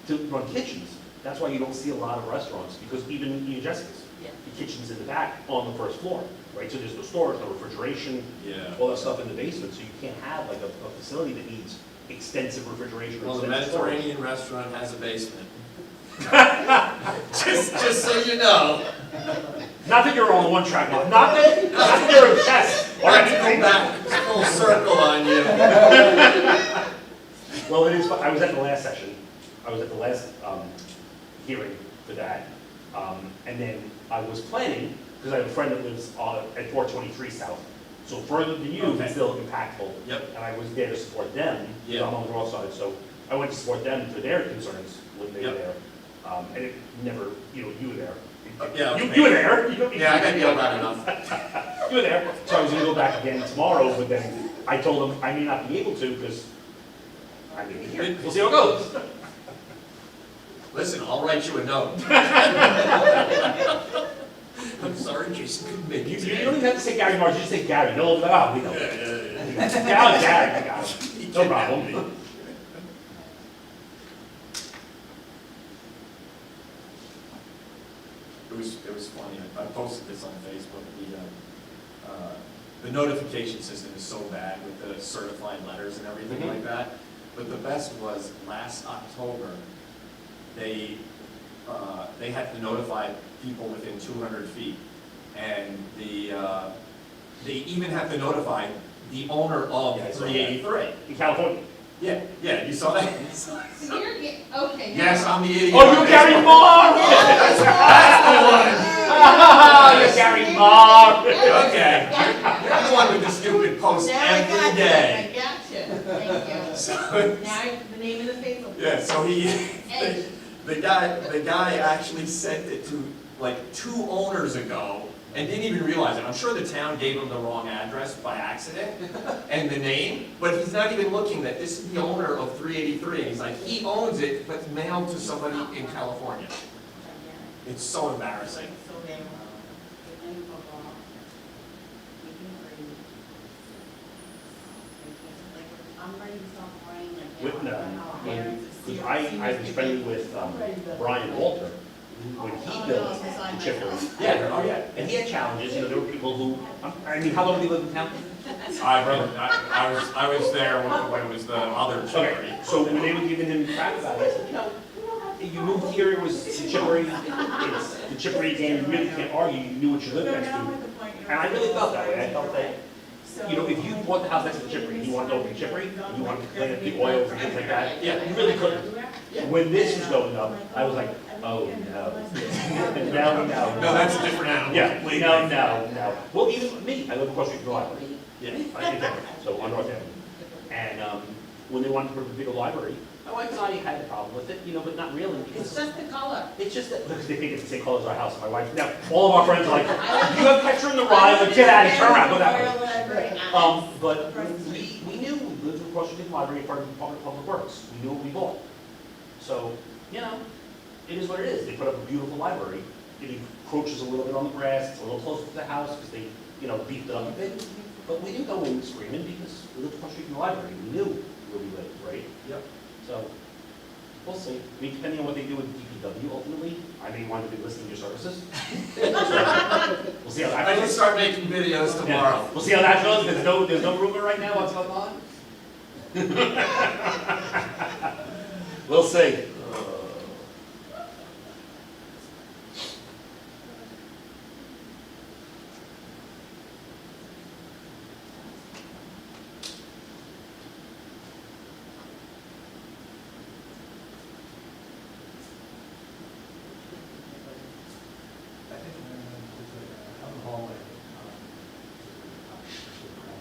to run kitchens. That's why you don't see a lot of restaurants, because even in Jessica's, the kitchen's in the back on the first floor, right? So there's no storage, no refrigeration, Yeah. all that stuff in the basement, so you can't have like a facility that needs extensive refrigeration. or Well, the extensive storage. Mediterranean restaurant has a basement. just so you know. Not that you're on the one track, not that you're obsessed. All Not right, to go back full circle on you. Well, it is, I was at the last session, I was at the last hearing for that. And then I was planning, because I have a friend that lives at 423 South, so further than you, Okay. it's still impactful. Yep. And I was there to support them, Yeah. I'm on the north side, so I went to support them for their concerns when they were Yep. there. And it never, you were there. Yeah, You were there. Yeah, I got yelled at enough. You were there, so I was gonna go back again tomorrow, but then I told them I may not be able to, because I may be here. We'll see how it goes. Listen, I'll write you a note. I'm sorry, Jason couldn't make it You today. don't even have to say Gary Marsh, you just say Gary. No, we know. Yeah. Gary, I got it. No problem. It was funny, I posted this on Facebook, the notification system is so bad with the certified letters and everything like that. But the best was last October, they had to notify people within 200 feet. And they even have to notify the owner of Yeah, I saw that. 383. In California. Yeah, you saw that? Okay. Yes, I'm the idiot. Oh, you're Gary Marr! You're Gary Marr! Okay, you're the one with the stupid posts Now I got every you, day. I got you, thank you. So, Now the name of the Facebook. yeah, so the guy actually sent it to like 2 owners ago and didn't even realize it. I'm sure the town gave him the wrong address by accident and the name, but he's not even looking that this is the owner of 383. And he's like, he owns it, but it's mailed to somebody in California. It's so embarrassing. With, because I was friendly with Brian Walter when he built the Chicory. Yeah, oh yeah. And he had challenges, there were people who, I mean, how long have you lived in town? I was there when it was the other Okay, Chicory. so when they were giving him crap about it, I said, you moved here, it was the Chicory, it's the Chicory game, you really can't argue, you knew what you lived next to. And I really felt that way, I felt that, if you bought the house next to the Chicory, and you wanted to open Chicory, and you wanted to clean up the oils and things like that, Yeah. you really couldn't. When this was going up, I was like, oh, no. No. No, that's a different animal. Yeah, no. Well, even me, I live across the street from the library. Yeah. I think that, so on North Avenue. And when they wanted to put a bigger library, my wife and I had a problem with it, but not really. It's just the color. It's just that, look, they think it's the same color as our house, and my wife, now, all of our friends are like, you have Catcher in the Rye, like, get out of here, turn around, go that way. But we knew, we lived across the street from the library, in front of the Department of Public Works, we knew what we bought. So, it is what it is, they put up a beautiful library, it encroaches a little bit on the grass, it's a little closer to the house, because they, beefed it up a bit. But we didn't go in screaming, because we lived across the street from the library, we knew where we lived, right? Yep. So, we'll see. I mean, depending on what they do with DPW, ultimately, I may want to be listing your services. So, we'll see how that I can goes. start making videos tomorrow. Yeah. We'll see how that goes. There's no rumor right now what's going on. We'll see.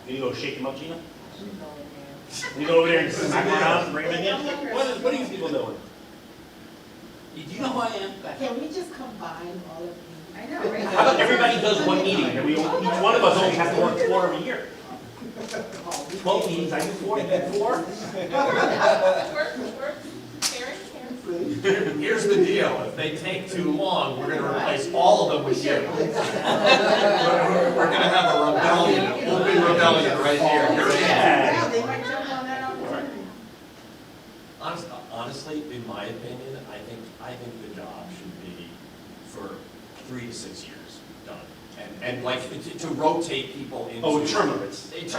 You go shake him up, Gina? You go over there and smack him around and bring him in here? What are these people doing? Do you know who I am? Can we just combine all of these? I know, right? How about everybody does one meeting, and each one of us only has to work 4 a year? 12 meetings, I do 4, you do 4? Here's the deal, if they take too long, we're gonna replace all of them with you. We're gonna have a rebellion, an open rebellion right here. Yeah, they might jump on that opportunity. Honestly, in my opinion, I think the job should be for 3 to 6 years, done. And like, to rotate people into. Oh, term limits. It's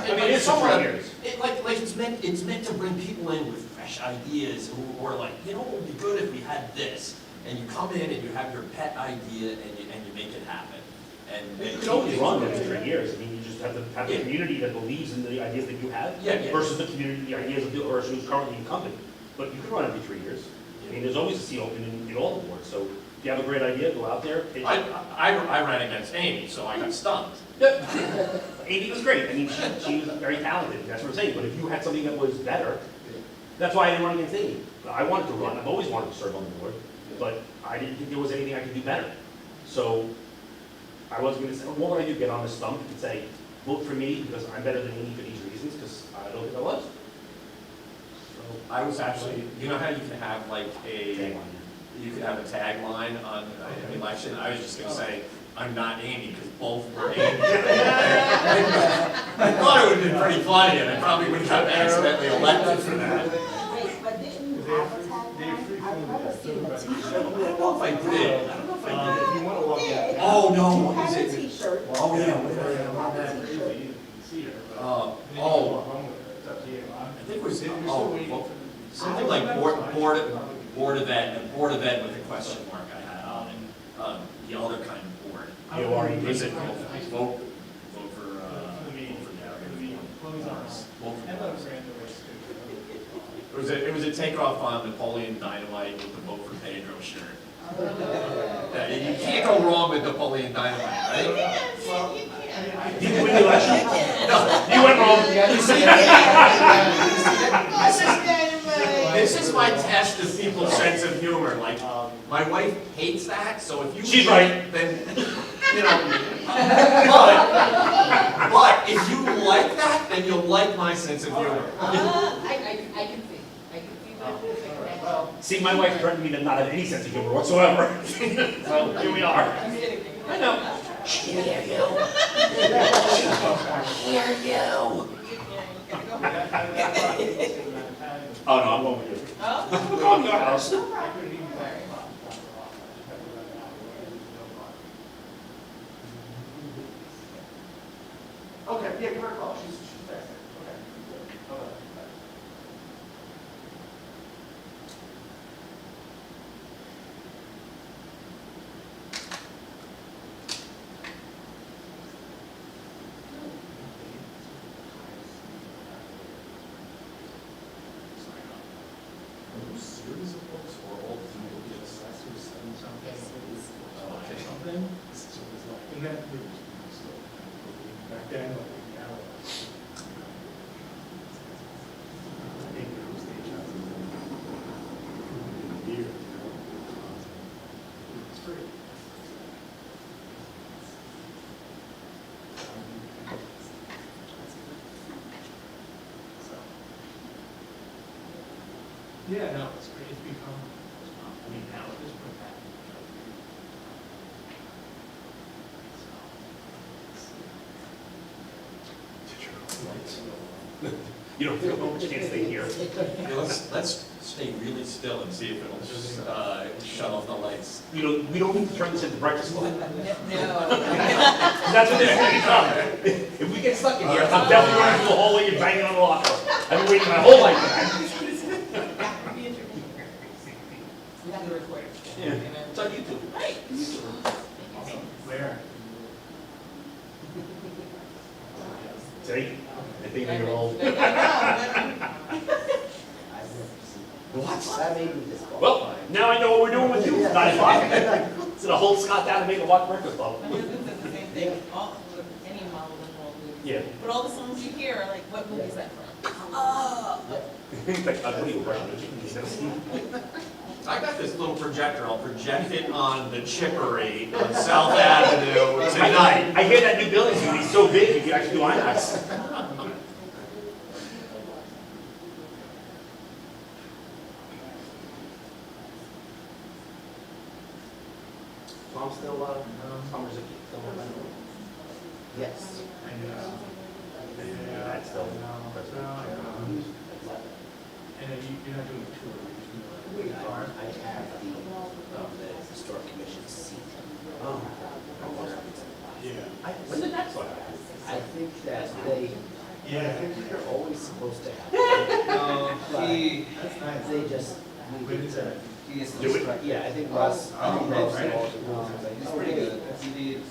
somewhere years. It's meant to bring people in with fresh ideas who are like, you know, it would be good if we had this. And you come in and you have your pet idea and you make it happen. And You can always run them for 3 years. I mean, you just have to have a community that believes in the ideas that you have versus the community, the ideas of the person who's currently incumbent. But you can run every 3 years. I mean, there's always a seat open in all the boards. So if you have a great idea, go out there. I ran against Amy, so I got stumped. Amy was great. I mean, she was very talented. That's what I'm saying. But if you had something that was better, that's why I didn't run against Amy. I wanted to run. I've always wanted to serve on the board, but I didn't think there was anything I could do better. So I wasn't going to say, what would I do? Get on the stump and say, vote for me because I'm better than Amy for these reasons, because I don't think I was. I was actually, you know how you can have like you could have a tagline on an election? I was just going to say, I'm not Amy, because both were Amy. I thought it would have been pretty funny, and I probably would have gotten accidentally elected for that. But didn't you have a tagline? I've never seen a t-shirt. I don't know if I did. Oh, no, what was it? You had a t-shirt. Oh, yeah. I think it was, something like Board of Ed with a question mark I had on it. The other kind of board. Was it vote for It was a takeoff on Napoleon Dynamite with the Vote for Pedro shirt. You can't go wrong with Napoleon Dynamite, right? Did you win the election? No, you went wrong. This is my test of people's sense of humor. Like, my wife hates that, so if you She's right. Then, you know, but if you like that, then you'll like my sense of humor. I can see. See, my wife threatened me to not have any sense of humor whatsoever. So here we are. I know. Hear you. Oh no, I'm going with you. I'm going to your house. Okay, yeah, give her a call. She's there. Okay. Series of books or old duplicates? Something? Back then, it's free. Yeah, no, it's great. It's become, I mean, now it is pretty bad. You don't feel much can't stay here. Yeah, let's stay really still and see if it'll just shut off the lights. We don't need to turn this into breakfast club. No. That's what this is going to become. If we get stuck in here, I'm definitely running through the hallway and banging on the locker. I've been waiting my whole life for that. We have the recorder. Yeah, it's on YouTube. Right. Where? See? I think you're old. What? Well, now I know what we're doing with you. 9 o'clock. So to hold Scott down and make him watch Breakfast Club. My husband says the same thing, any model in world movie. Yeah. But all the songs you hear are like, what movie is that from? Like, I believe I got this little projector, I'll project it on the Chippery on South Avenue tonight. I hear that new building's gonna be so big, you can actually do IMAX. So I'm still, Summer's a kid, still around. Yes. That's still president. And you're not doing a tour, you're We are, I have the historic commission seat. Oh. Yeah. When did that start? I think that they, Yeah. I think they're always supposed to have it. But they just needed to. Do it? Yeah, I think Russ, I think Russ right. all the rules. He's pretty good. He did,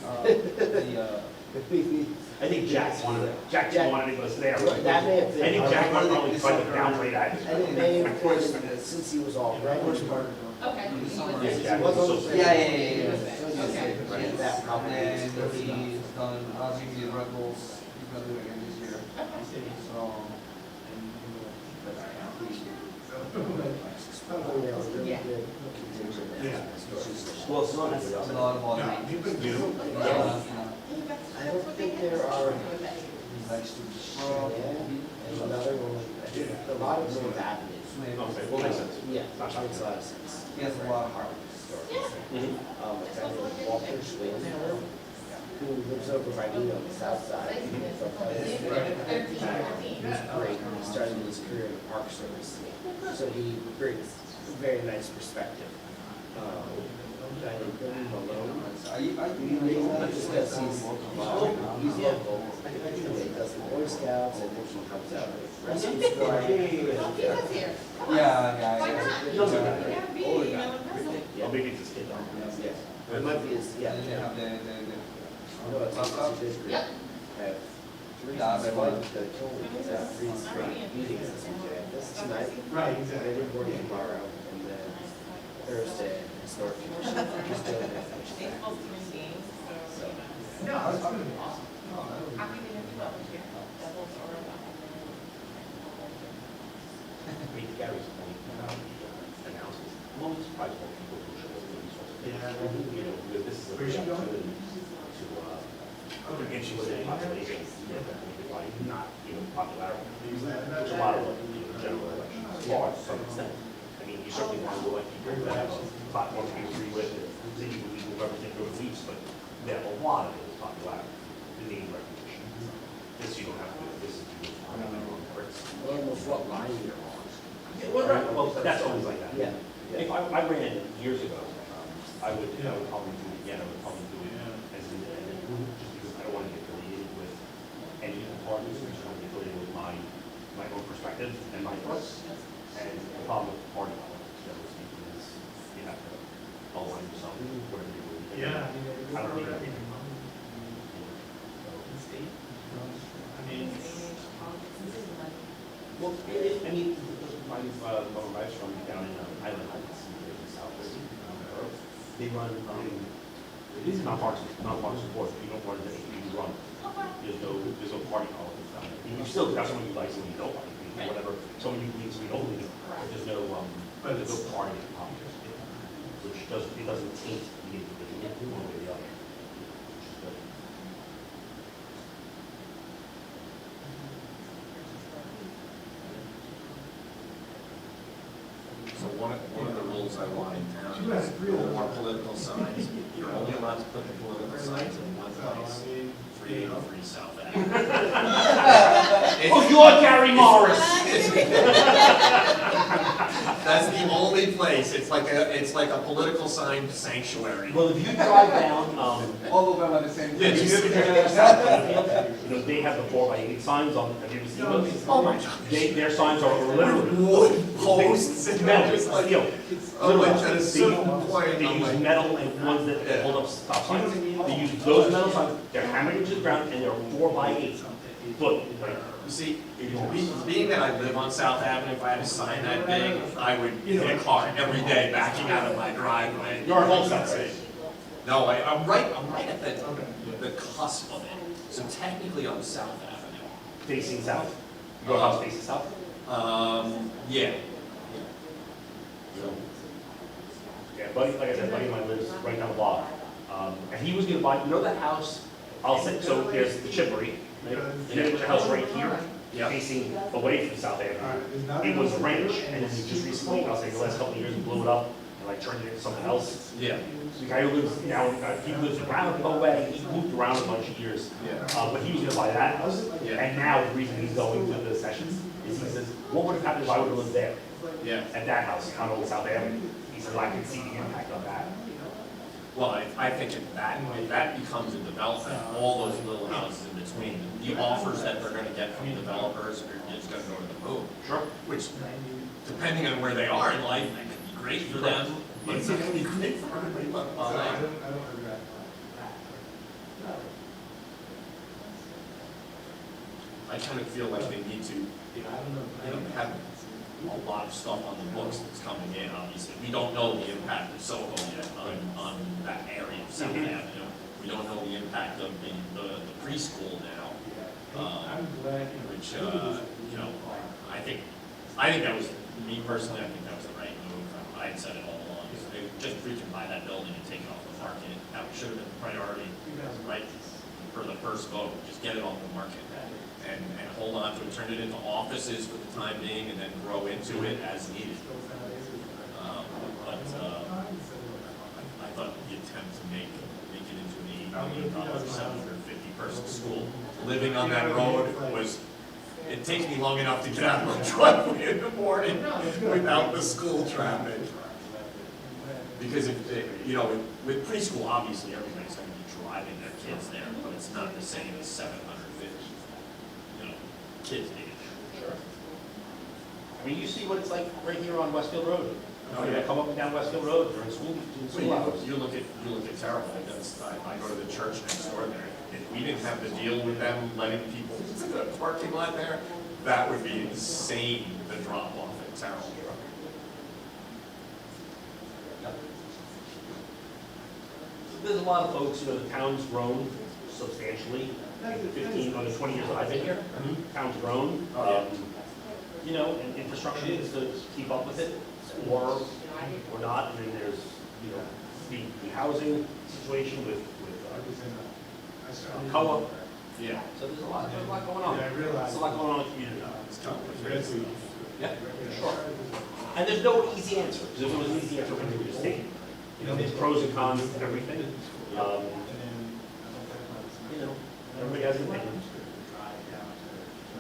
I think Jack wanted to go stay there. That may have been. I think Jack wanted to try to downplay that. And it may have been, since he was all regular. Okay. Yeah, yeah. Okay. That probably. And he's done, I think the Red Bulls, he's gonna do it again this year. So. Yeah. Well, it's not. It's a lot of volume. I don't think there are. And another one, a lot of them have avenues. Okay, well, makes sense. Yeah, which makes a lot of sense. He has a lot of heart. A guy named Walter Schwansberg, who lives over by me on the south side. He was great. He started his career in the Park Service, so he brings a very nice perspective. A guy named Billy Malone. Just because he's local. He does the Boy Scouts, and then he comes out with rescue squad. Oh, maybe it's his kid, though. Yeah. It might be his, yeah. And then they have the No, it's he did great. I have three, three straight meetings this weekend. This tonight. Right, exactly. Then we're working tomorrow, and then Thursday, historic commission. Just doing that. Baseball's human beings, so. No, that's gonna be awesome. Happy to have you volunteer. Devils or Gary's point, announcements. I'm always surprised when people who show us the resources. Yeah. You know, because this is a Where's she great going? opportunity to introduce the population, by not, popularity. Which a lot of, general elections are to some extent. I mean, you certainly want to elect people that have a platform to agree with, and then you believe whoever they go to leads, but yeah, a lot of it is popularity, the name recognition. This you don't have to do, this is. Almost what line you're on. Well, that's always like that. Yeah. If I ran years ago, I would probably do it again, I would probably do it as an independent, just because I don't want to get affiliated with any of the parties, I just want to get affiliated with my own perspective and my thoughts. And the problem with party politics, generally speaking, is you have to align yourself with whatever you believe in. Yeah. I don't think everything. Well, I mean, my wife's from down in Island Heights, in South Jersey. They run, these are not parks support, you don't run anything, you run. There's no party politics down there. You still got someone you like, someone you don't like, whatever, someone you believe, someone you don't believe. There's no party politics, which doesn't taint the individual one way or the other. So one of the rules I want in town is no more political signs. You're only allowed to put the political signs in one place, 383 South Avenue. Oh, you're Gary Morris! That's the only place. It's like a political sign sanctuary. Well, if you drive down, All of them are the same. Yeah, if you just- ever drive down South, they have the 4x8 signs on, have you ever seen those? Oh my God. Their signs are literally. Wood posts and Metal, just like, literally, that is so quiet. They use metal and ones that hold up stop signs. They use those metal signs, they're hammered into the ground, and they're 4x8 foot. You see, being that I live on South Avenue, if I had a sign that big, I would hit a car every day backing out of my driveway. You're a Homestead, right? No, I'm right at the cusp of it. So technically on South Avenue. Facing south? Your house facing south? Yeah. Yeah, buddy, like I said, buddy of mine lives right down the block. And he was gonna buy, you know that house, I'll say, so there's the Chippery, right? And then there's a house right here, facing away from South Avenue. It was ranch, and then he just recently, I'll say the last couple of years, he blew it up and like turned it into something else. Yeah. The guy who lives down, he lives around Bowen, he moved around a bunch of years. But he was gonna buy that house, and now the reason he's going to the sessions is he says, what would have happened if I would have lived there? Yeah. At that house on Old South Avenue. He says, I can see the impact of that. Well, I think if that becomes a development, all those little houses in between, the offers that they're gonna get from developers are just gonna go to the moon. Sure. Which, depending on where they are in life, that could be great for them, but it's not gonna be great for everybody but mine. I kind of feel like they need to, have a lot of stuff on the books that's coming in, obviously. We don't know the impact of Soho yet on that area of South Avenue. We don't know the impact of the preschool now, which, I think that was, me personally, I think that was the right move. I had said it all along. They just freaking buy that building and take it off the market. That should have been the priority, right, for the first vote. Just get it off the market. And hold on to it, turn it into offices for the time being, and then grow into it as needed. I thought the attempt to make it into an $8 million, 750-person school, living on that road was, it takes me long enough to get out of my driveway in the morning without the school traffic. Because with preschool, obviously everybody's going to be driving their kids there, but it's not the same as 750. Kids need it. Sure. I mean, you see what it's like right here on Westfield Road. I come up and down Westfield Road during school hours. You look at Terrible. I go to the church next door there. If we didn't have to deal with them letting people into the parking lot there, that would be insane, the drop off at Terrible. There's a lot of folks, the town's grown substantially. In the 15 or the 20 years that I've been here, town's grown. And infrastructure needs to keep up with it, or not. And then there's, the housing situation with co-op. Yeah. So there's a lot going on. There's a lot going on in the community. Yeah, sure. And there's no easy answer, because if there was an easy answer, we would just take it. There's pros and cons to everything. Everybody has an opinion.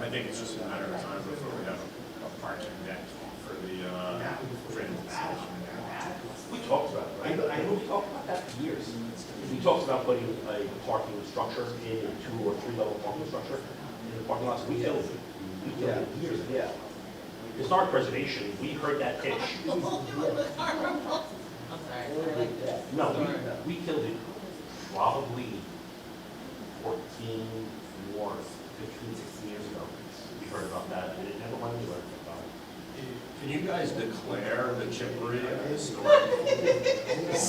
I think it's just a matter of time before we have a parking deck for the transit station. We talked about it, right? I know we talked about that for years. We talked about putting a parking structure in, a 2 or 3 level parking structure in the parking lots. We killed it. We killed it years ago. Yeah. Historic preservation, we heard that pitch. No, we killed it probably 14 more, 15, 16 years ago. We heard about that, and it never went anywhere. Can you guys declare the Chippery a historic?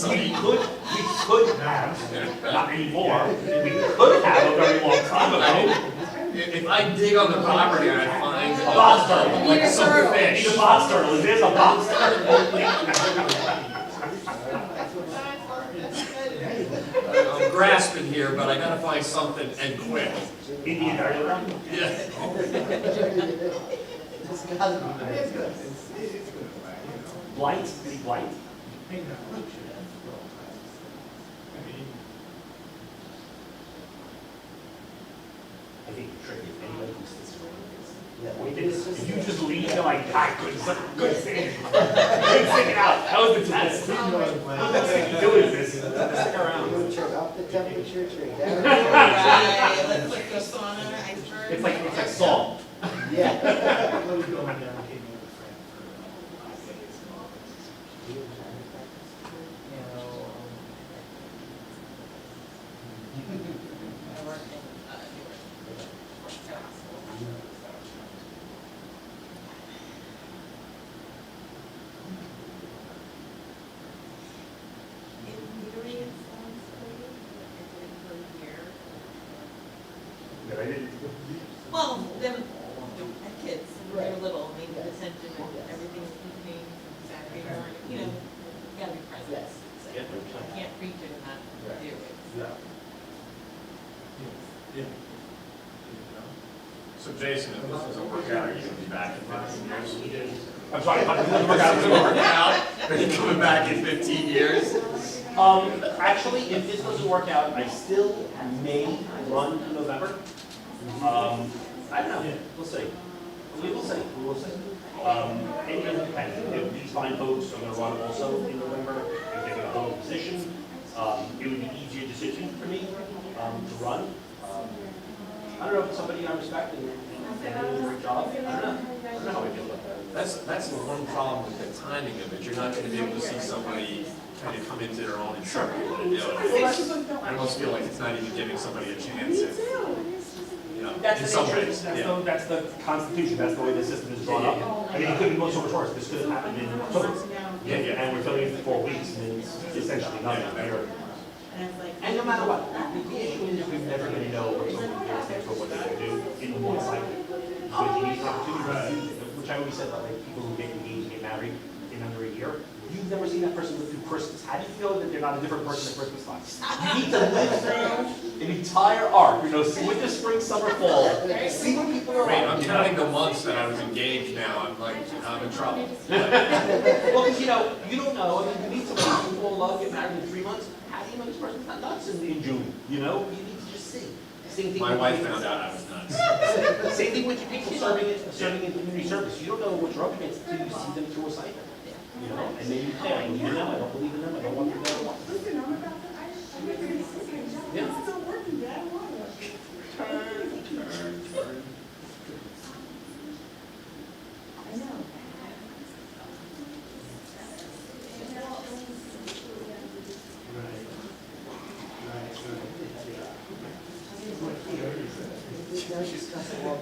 We could have, not anymore, we could have a very long time ago. If I dig on the property and I find A box turtle. like some fish. Need a box turtle, it is a box turtle. I'm grasping here, but I gotta find something and quick. Indian burial ground? Yeah. Blight, any blight? I think you're tricky. Anybody who sits around this. If you just leave, you're like, I couldn't stand it. Couldn't stick it out. That was the test. What the heck you doing this? Stick around. Up the temperature tree. Right, let's put the sauna, iceberg. It's like salt. Yeah. Well, them kids, when they were little, they need attention and everything evening, Saturday morning, you know, you gotta be present. Yes. So you can't preach it and not do it. So Jason, if this doesn't work out, are you gonna be back in 15 years? I'm sorry, if it doesn't If work this out, doesn't work out, are you coming back in 15 years? Actually, if this doesn't work out, I still may run in November. I don't know, we'll see. We will see, we will see. It really depends. If these fine folks are gonna run also in November, if they're gonna hold a position, it would be an easier decision for me, to run. I don't know if it's somebody I respect and doing a great job. I don't know how I feel about that. That's the one problem with the timing of it. You're not gonna be able to see somebody kind of come into their own and show people to do it. I almost feel like it's not even giving somebody a chance if, you know, in some ways. That's the Constitution, that's the way the system is drawn up. I mean, it could have gone so much worse, this could have happened in October. And we're filling it for 4 weeks, and it's essentially nothing. And no matter what, the issue is we're never going to know what someone is for what they're going to do in one cycle. Because you need an opportunity, which I always said about like people who get engaged and get married in under a year. You've never seen that person live through Christmas. How do you feel that they're not a different person at Christmas time? You need to live through an entire arc, you know, winter, spring, summer, fall. See what people are Wait, like. I'm counting the months that I was engaged now. I'm like, I'm in trouble. Well, because you don't know. I mean, you meet somebody who fall in love, get married in 3 months. How do you know this person's not nuts in June? You know, you need to just see. Same thing. My wife found out I was nuts. Same thing with people serving in community service. You don't know what you're up against until you see them through a cycle. You know, and then you say, I believe in them, I don't believe in them, I don't want them, I don't want them. Yeah.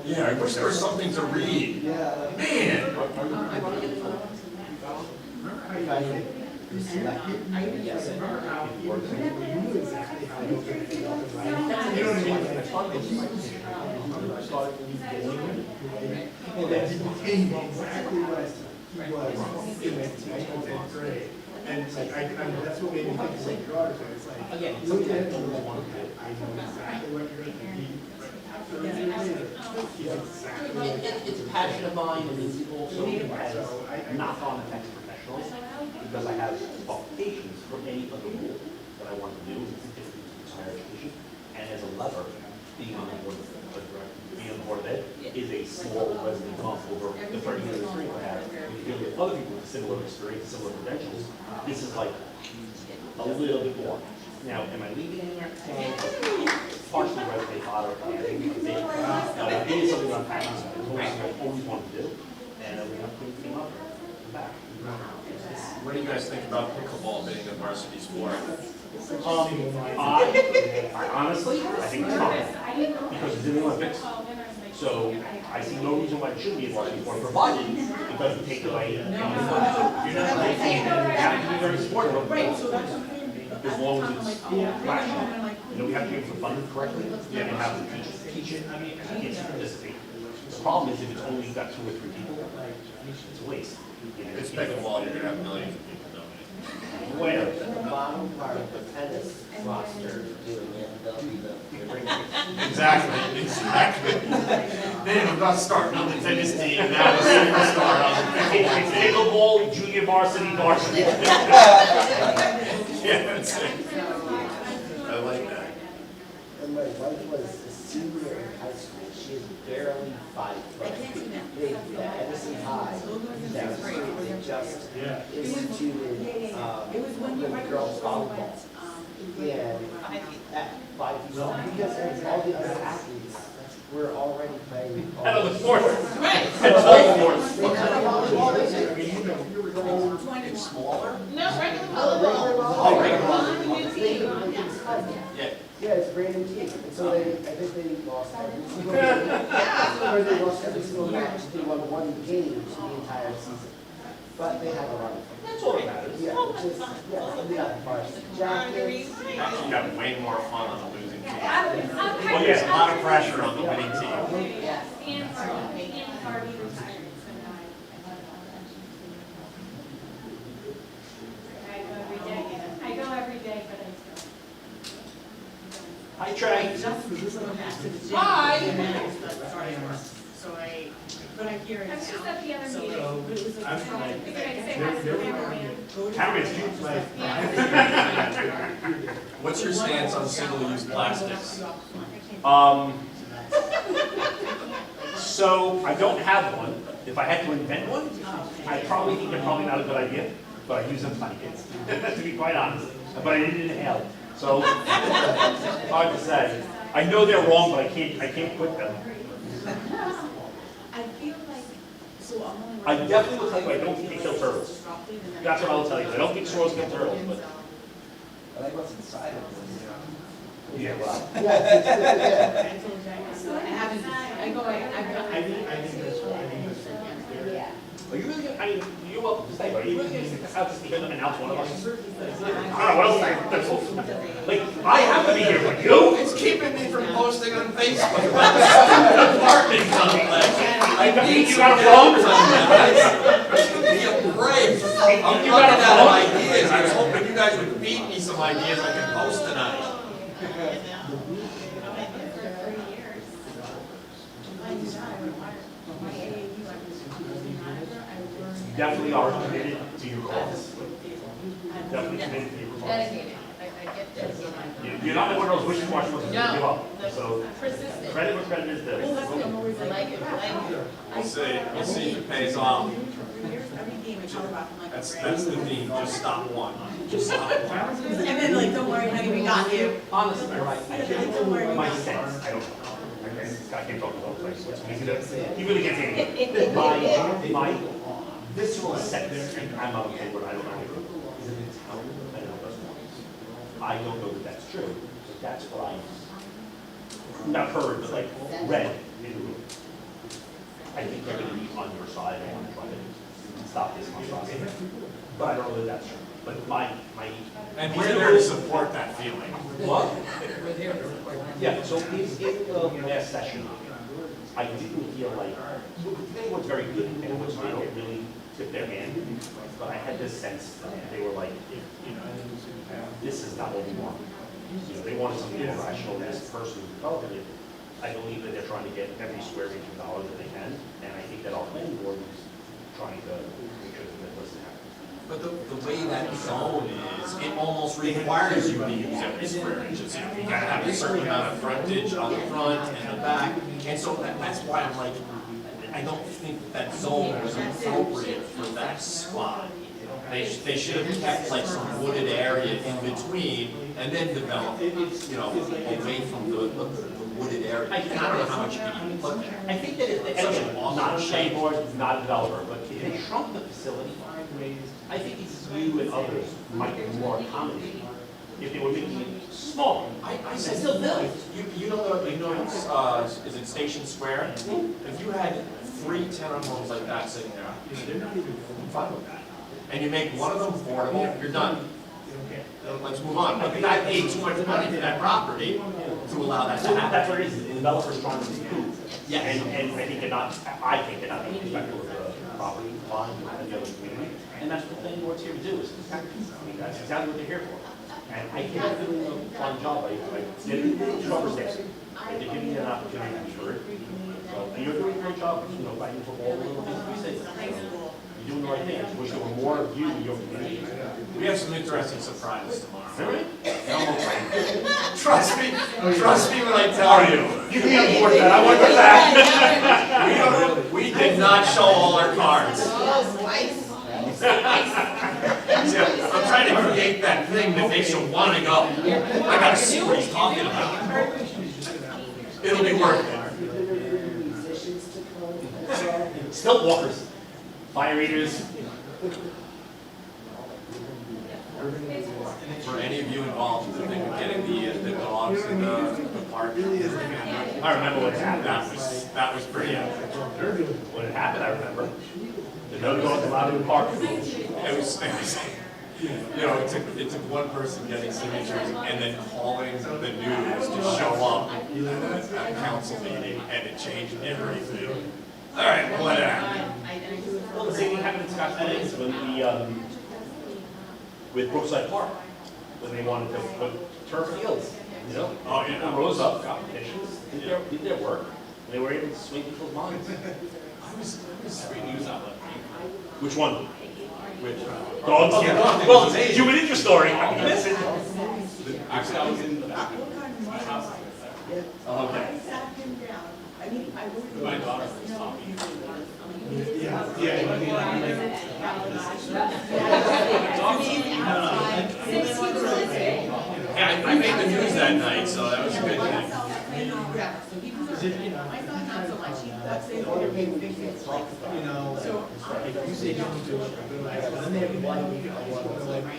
Yeah, I wish there was something to read. Man! And it's like, that's what made me think of like your daughter, it's like, look at it, I know exactly what you're gonna be. It's a passion of mine, and it's also has knock on effects professionally, because I have qualifications for any other role that I want to do, it's higher education, and as a lever, being on the board of ed is a small resident bump over the 30 years experience I have. When you deal with other people with similar experience, similar credentials, this is like a little bit more. Now, am I leaving here? Partially resume fodder. It is something I'm passionate about. I've always wanted to do, and we have to came up and back. What do you guys think about pickleball being a varsity sport? I honestly, I think it's fine, because it's in the Olympics. So I see no reason why it shouldn't be a varsity sport, provided it doesn't take away. You have to be very supportive of it. As long as it's rational. You know, we have to be able to fund it correctly, and have the teach it, and kids participate. The problem is if it's only got 2 or 3 people, it's a waste. It's pickleball, you're gonna have millions of people donating. Where? The bottom part of the tennis roster doing it, they'll be the. Exactly. Man, I'm about to start on the tennis team, now a superstar on the Pickleball, junior varsity, varsity. Yeah, that's it. I like that. And my wife was a senior in high school, she is barely 5 foot. The Edison High, that they just instituted, women girls volleyball. And at 5 feet tall, because all the other athletes were already playing. Another sport. Right. It's smaller? No, regular Oh, Yeah. Yeah, it's brand new team. And so I think they lost every single game. Or they lost every single match. They won 1 game the entire season. But they had a lot of fun. That's all that matters. Yeah, which is, yeah, we got varsity jackets. Actually got way more fun on the losing Oh, yeah. A lot of pressure on the winning team. I go every day, but Hi, Trey. Hi. So but I hear it. I was just at the other So, meeting. I figured I'd say hi to the cameraman. Cameraman's cute. What's your stance on single-use plastics? So I don't have one. If I had to invent one, I probably think they're probably not a good idea, but I use them plenty, to be quite honest. But I didn't inhale. So hard to say. I know they're wrong, but I can't quit them. I feel like, so I'm only. I definitely will tell you I don't think they kill turtles. That's what I'll tell you. I don't think straws kill turtles, but I like what's inside of this. yeah, well. So I haven't, I go, I've got. I think that's right. Are you really gonna, I mean, you're welcome to stay, but are you really gonna stick this out just because I'm announce one of us? I don't know, what else like, I have to be here, but you? It's keeping me from posting on Facebook about the stupid apartment complex. I need You got a phone? Give me a break. I'm running out of ideas. I was hoping you guys would feed me some ideas I can post tonight. Definitely are committed to your cause. Definitely committed to your cause. Dedicated. I get this. You're not one of those wishy-washy ones that give up. So Persistent. credit where credit is due. I like it, I like it. We'll see. We'll see if it pays off. That's the theme. Just stop one. Just stop one. And then like, don't worry, honey, we got you. Honestly, right. Don't worry. My sense, I don't know. I can't talk about place. He really can't say anything. My visceral sense, and I'm out of paper, I don't know. Is it in town? I don't know. I don't know that that's true, but that's what I not heard, but like read in the room. I think they're going to be on your side and want to try to stop this monstrosity. But I don't know that that's true. But my And we're there to support that feeling. what? Yeah, so in the last session, I didn't feel like, they were very good, and it was, they don't really tip their hand, but I had this sense that they were like, this is not what we want. You know, they wanted something more rational, this person who's developing it, I believe that they're trying to get every square inch of dollar that they can, and I think that our planning board is trying to make sure that this happens. But the way that zone is, it almost requires you to use every square inch. You gotta have a certain amount of frontage on the front and the back. And so that's why I'm like, I don't think that zone was appropriate for that spot. They should have kept like some wooded area in between and then develop, you know, away from the wooded area. I don't know how much you can even put there. I think that if, again, not a planning board, not a developer, but if they shrunk the facility, I think you and others might be more accommodating if they were making it smaller. I still build. You know, is it Station Square? If you had 3 10-room homes like that sitting there, they're not even fine with that. And you make one of them affordable, you're done. Let's move on. But I paid too much money for that property to allow that to happen. That's what it is, the developer's trying to improve. Yeah. And I think they're not, I think they're not being respectful of the property line and the other community. And that's what the planning board's here to do, is to protect people. I mean, that's exactly what they're here for. And I think they're doing a fine job. They're rubber stamps. They're giving you an opportunity to be heard. So, and you're doing a great job, you know, fighting for all the little things we say. You're doing the right thing. I just wish there were more of you in your community. We have some interesting surprises tomorrow. Really? Trust me when I tell you. You can afford that, I want that. We did not show all our cards. See, I'm trying to create that thing that makes you want to go. I gotta see what he's talking about. It'll be worth it. Stilt walkers, fire eaters. For any of you involved, the thing with getting the dogs in the park. I remember what happened. That was pretty epic. What had happened, I remember. The no dogs allowed in the park. It was You know, it took one person getting signatures and then calling the news to show up at a council meeting, and it changed everything. All right, we'll let it happen. Well, the same thing happened in Scotch Meadows when with Brookside Park, when they wanted to put turf fields, you know? Oh, yeah. People rose up, got petitions, did their work, and they were able to swing people's minds. I was great news outlet. Which one? Which? Dogs? Oh, the dog thing Well, was amazing. human interest story, how can you miss it? Actually, I was in the back of my house. Oh, okay. My daughter was talking. Yeah, I made the news that night, so that was a good thing. You know, if you say don't do it, then they have one week, What was the line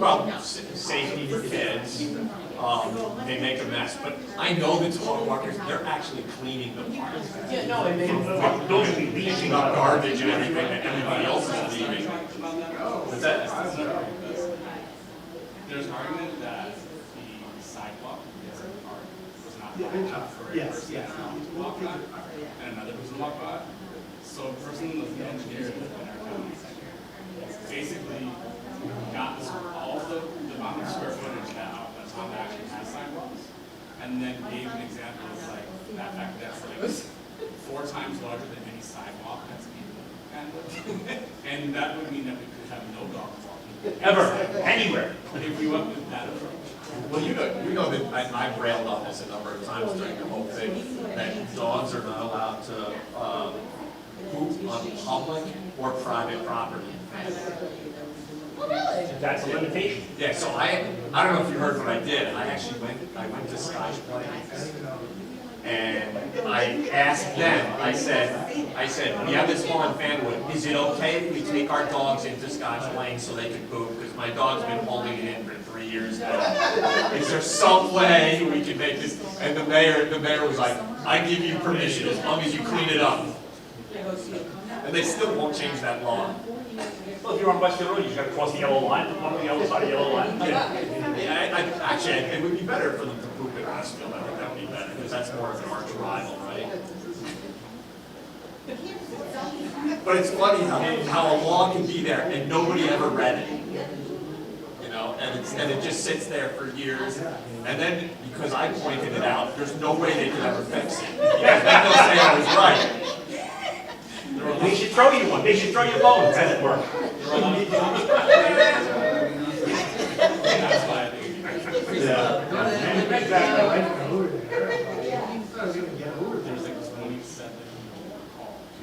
Well, safety for kids, they make a mess, but I know the dog walkers, they're actually cleaning the park. Yeah, no, and they don't be Picking up garbage and everything that everybody else is leaving. What's that? There's argument that the sidewalk was not wide enough for a Yes, person yes. to walk on, and another person to walk on. So a person was the engineer in our county basically got all the amount of square footage that that's on that actually has sidewalks, and then gave an example of like that fact that's like 4 times larger than any sidewalk that's in Canada. And that would mean that we could have no dog walking. Ever, anywhere. If we went with that approach. Well, you know that I've railed on this a number of times during the whole thing, that dogs are not allowed to poop on public or private property. That's a limitation. Yeah, so I don't know if you heard what I did. I actually went to Scotch Plains. And I asked them, I said, we have this law in Fanwood. Is it okay if we take our dogs into Scotch Plains so they can poop? Because my dog's been holding it in for 3 years now. Is there some way we can make this? And the mayor was like, I give you permission as long as you clean it up. And they still won't change that law. Well, if you're on Westfield Road, you just gotta cross the yellow line, walk on the other side of the yellow line. Yeah, actually, it would be better for them to poop in Westfield. I think that would be better, because that's more of an arch rival, right? But it's funny how a law can be there and nobody ever read it. You know, and it just sits there for years. And then, because I pointed it out, there's no way they could ever fix it. Because then they'll say I was right. They should throw you one, they should throw you bones, as it were.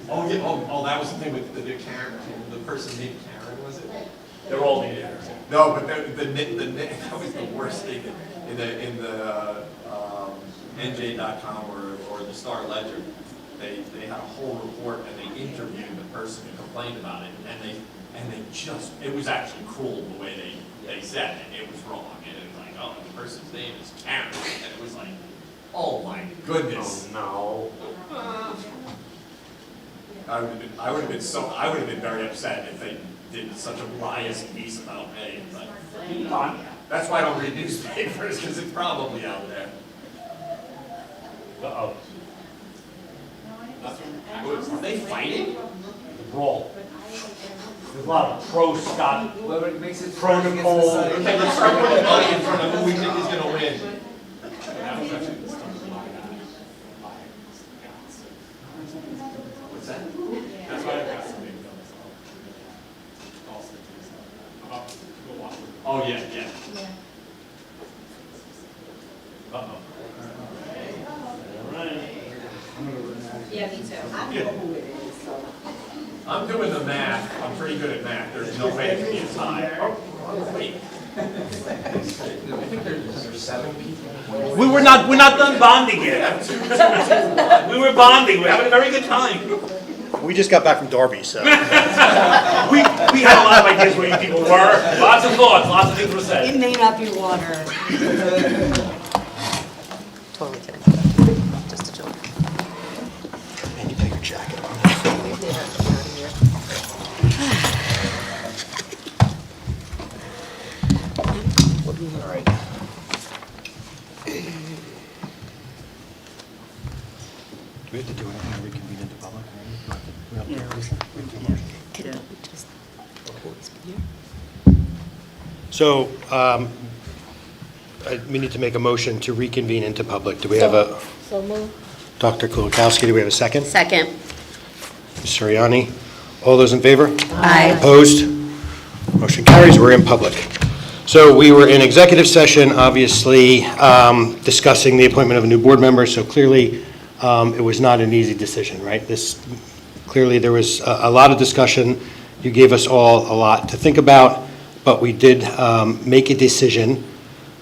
Oh, yeah, oh, that was the thing with the Karen, the person named Karen, was it? They're all named Karen. No, but that was the worst thing in the NJ.com or the Star Ledger. They had a whole report and they interviewed the person who complained about it, and they just, it was actually cruel the way they said it. It was wrong, and it was like, oh, the person's name is Karen, and it was like, oh my goodness. Oh, no. I would have been very upset if they did such a biased piece about me. But that's why I don't read newspapers, because it's probably out there. Uh-oh. Are they fighting? Brawl. There's a lot of pro-Scott protocol. Okay, let's start putting money in front of who we think is going to win. What's that? That's why I've got some big bills. Oh, yeah, yeah. Uh-oh. All right. Yeah, me too. I'm doing the math. I'm pretty good at math. There's no way it can be a tie. Oh, wait. I think there's 7 people. We're not done bonding yet. We were bonding, we're having a very good time. We just got back from Darby, so. We had a lot of ideas where you people were. Lots of thoughts, lots of things were said. It may not be water. Totally kidding. Just a joke. Man, you put your jacket on. All right. Do we have to do anything to reconvene into public? So, we need to make a motion to reconvene into public. Do we have a, So move. Dr. Kulikowski, do we have a second? Second. Ms. Suriani, all those in favor? Aye. Opposed? Motion carries, we're in public. So we were in executive session, obviously, discussing the appointment of a new board member, so clearly, it was not an easy decision, right? Clearly, there was a lot of discussion. You gave us all a lot to think about, but we did make a decision.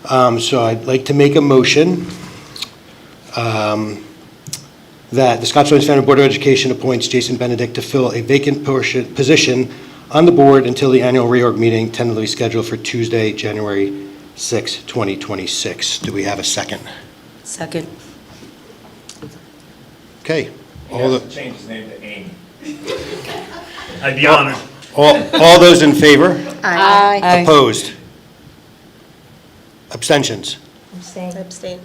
So I'd like to make a motion that the Scottsbluff Family Board of Education appoints Jason Benedict to fill a vacant position on the board until the annual reorg meeting tentatively scheduled for Tuesday, January 6, 2026. Do we have a second? Second. Okay. He has to change his name to Amy. I'd be honored. All those in favor? Aye. Opposed? Abstentions? Abstain.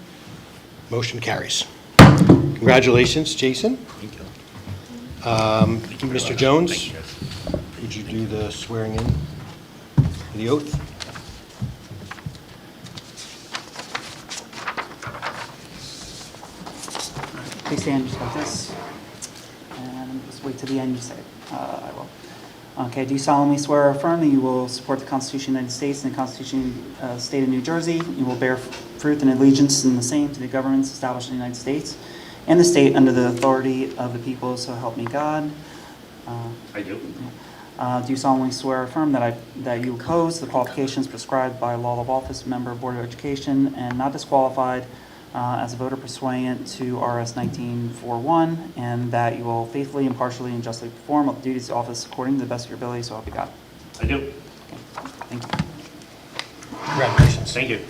Motion carries. Congratulations, Jason. Thank you. Mr. Jones, would you do the swearing in, the oath? Please stand just like this. And just wait till the end, you say, I will. Okay, do you solemnly swear or affirm that you will support the Constitution of the United States and the Constitution of the State of New Jersey? You will bear fruit and allegiance in the same to the governments established in the United States and the state under the authority of the people, so help me God. I do. Do you solemnly swear or affirm that you oppose the qualifications prescribed by law of office, member of Board of Education, and not disqualified as a voter pursuant to RS 1941, and that you will faithfully, impartially, and justly perform all the duties of office according to the best of your ability, so help you God? I do. Okay. Thank you. Congratulations. Thank you.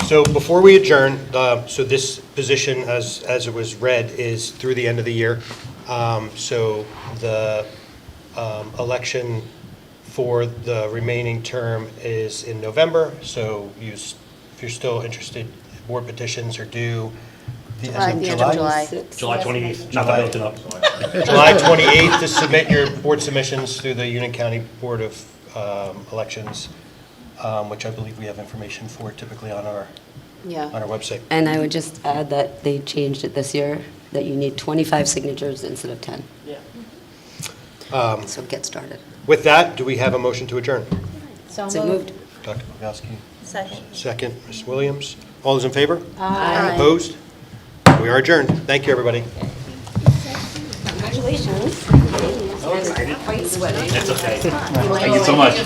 So before we adjourn, so this position, as it was read, is through the end of the year. So the election for the remaining term is in November. So if you're still interested, board petitions are due The end of July. July 28th, not that I looked it up. July 28th to submit your board submissions through the Union County Board of Elections, which I believe we have information for typically on our website. And I would just add that they changed it this year, that you need 25 signatures instead of 10. Yeah. So get started. With that, do we have a motion to adjourn? So So moved. Dr. Bogowski, Second. second. Ms. Williams, all those in favor? Aye. Opposed? We are adjourned. Thank you, everybody. Congratulations. Quite sweaty. It's okay. Thank you so much.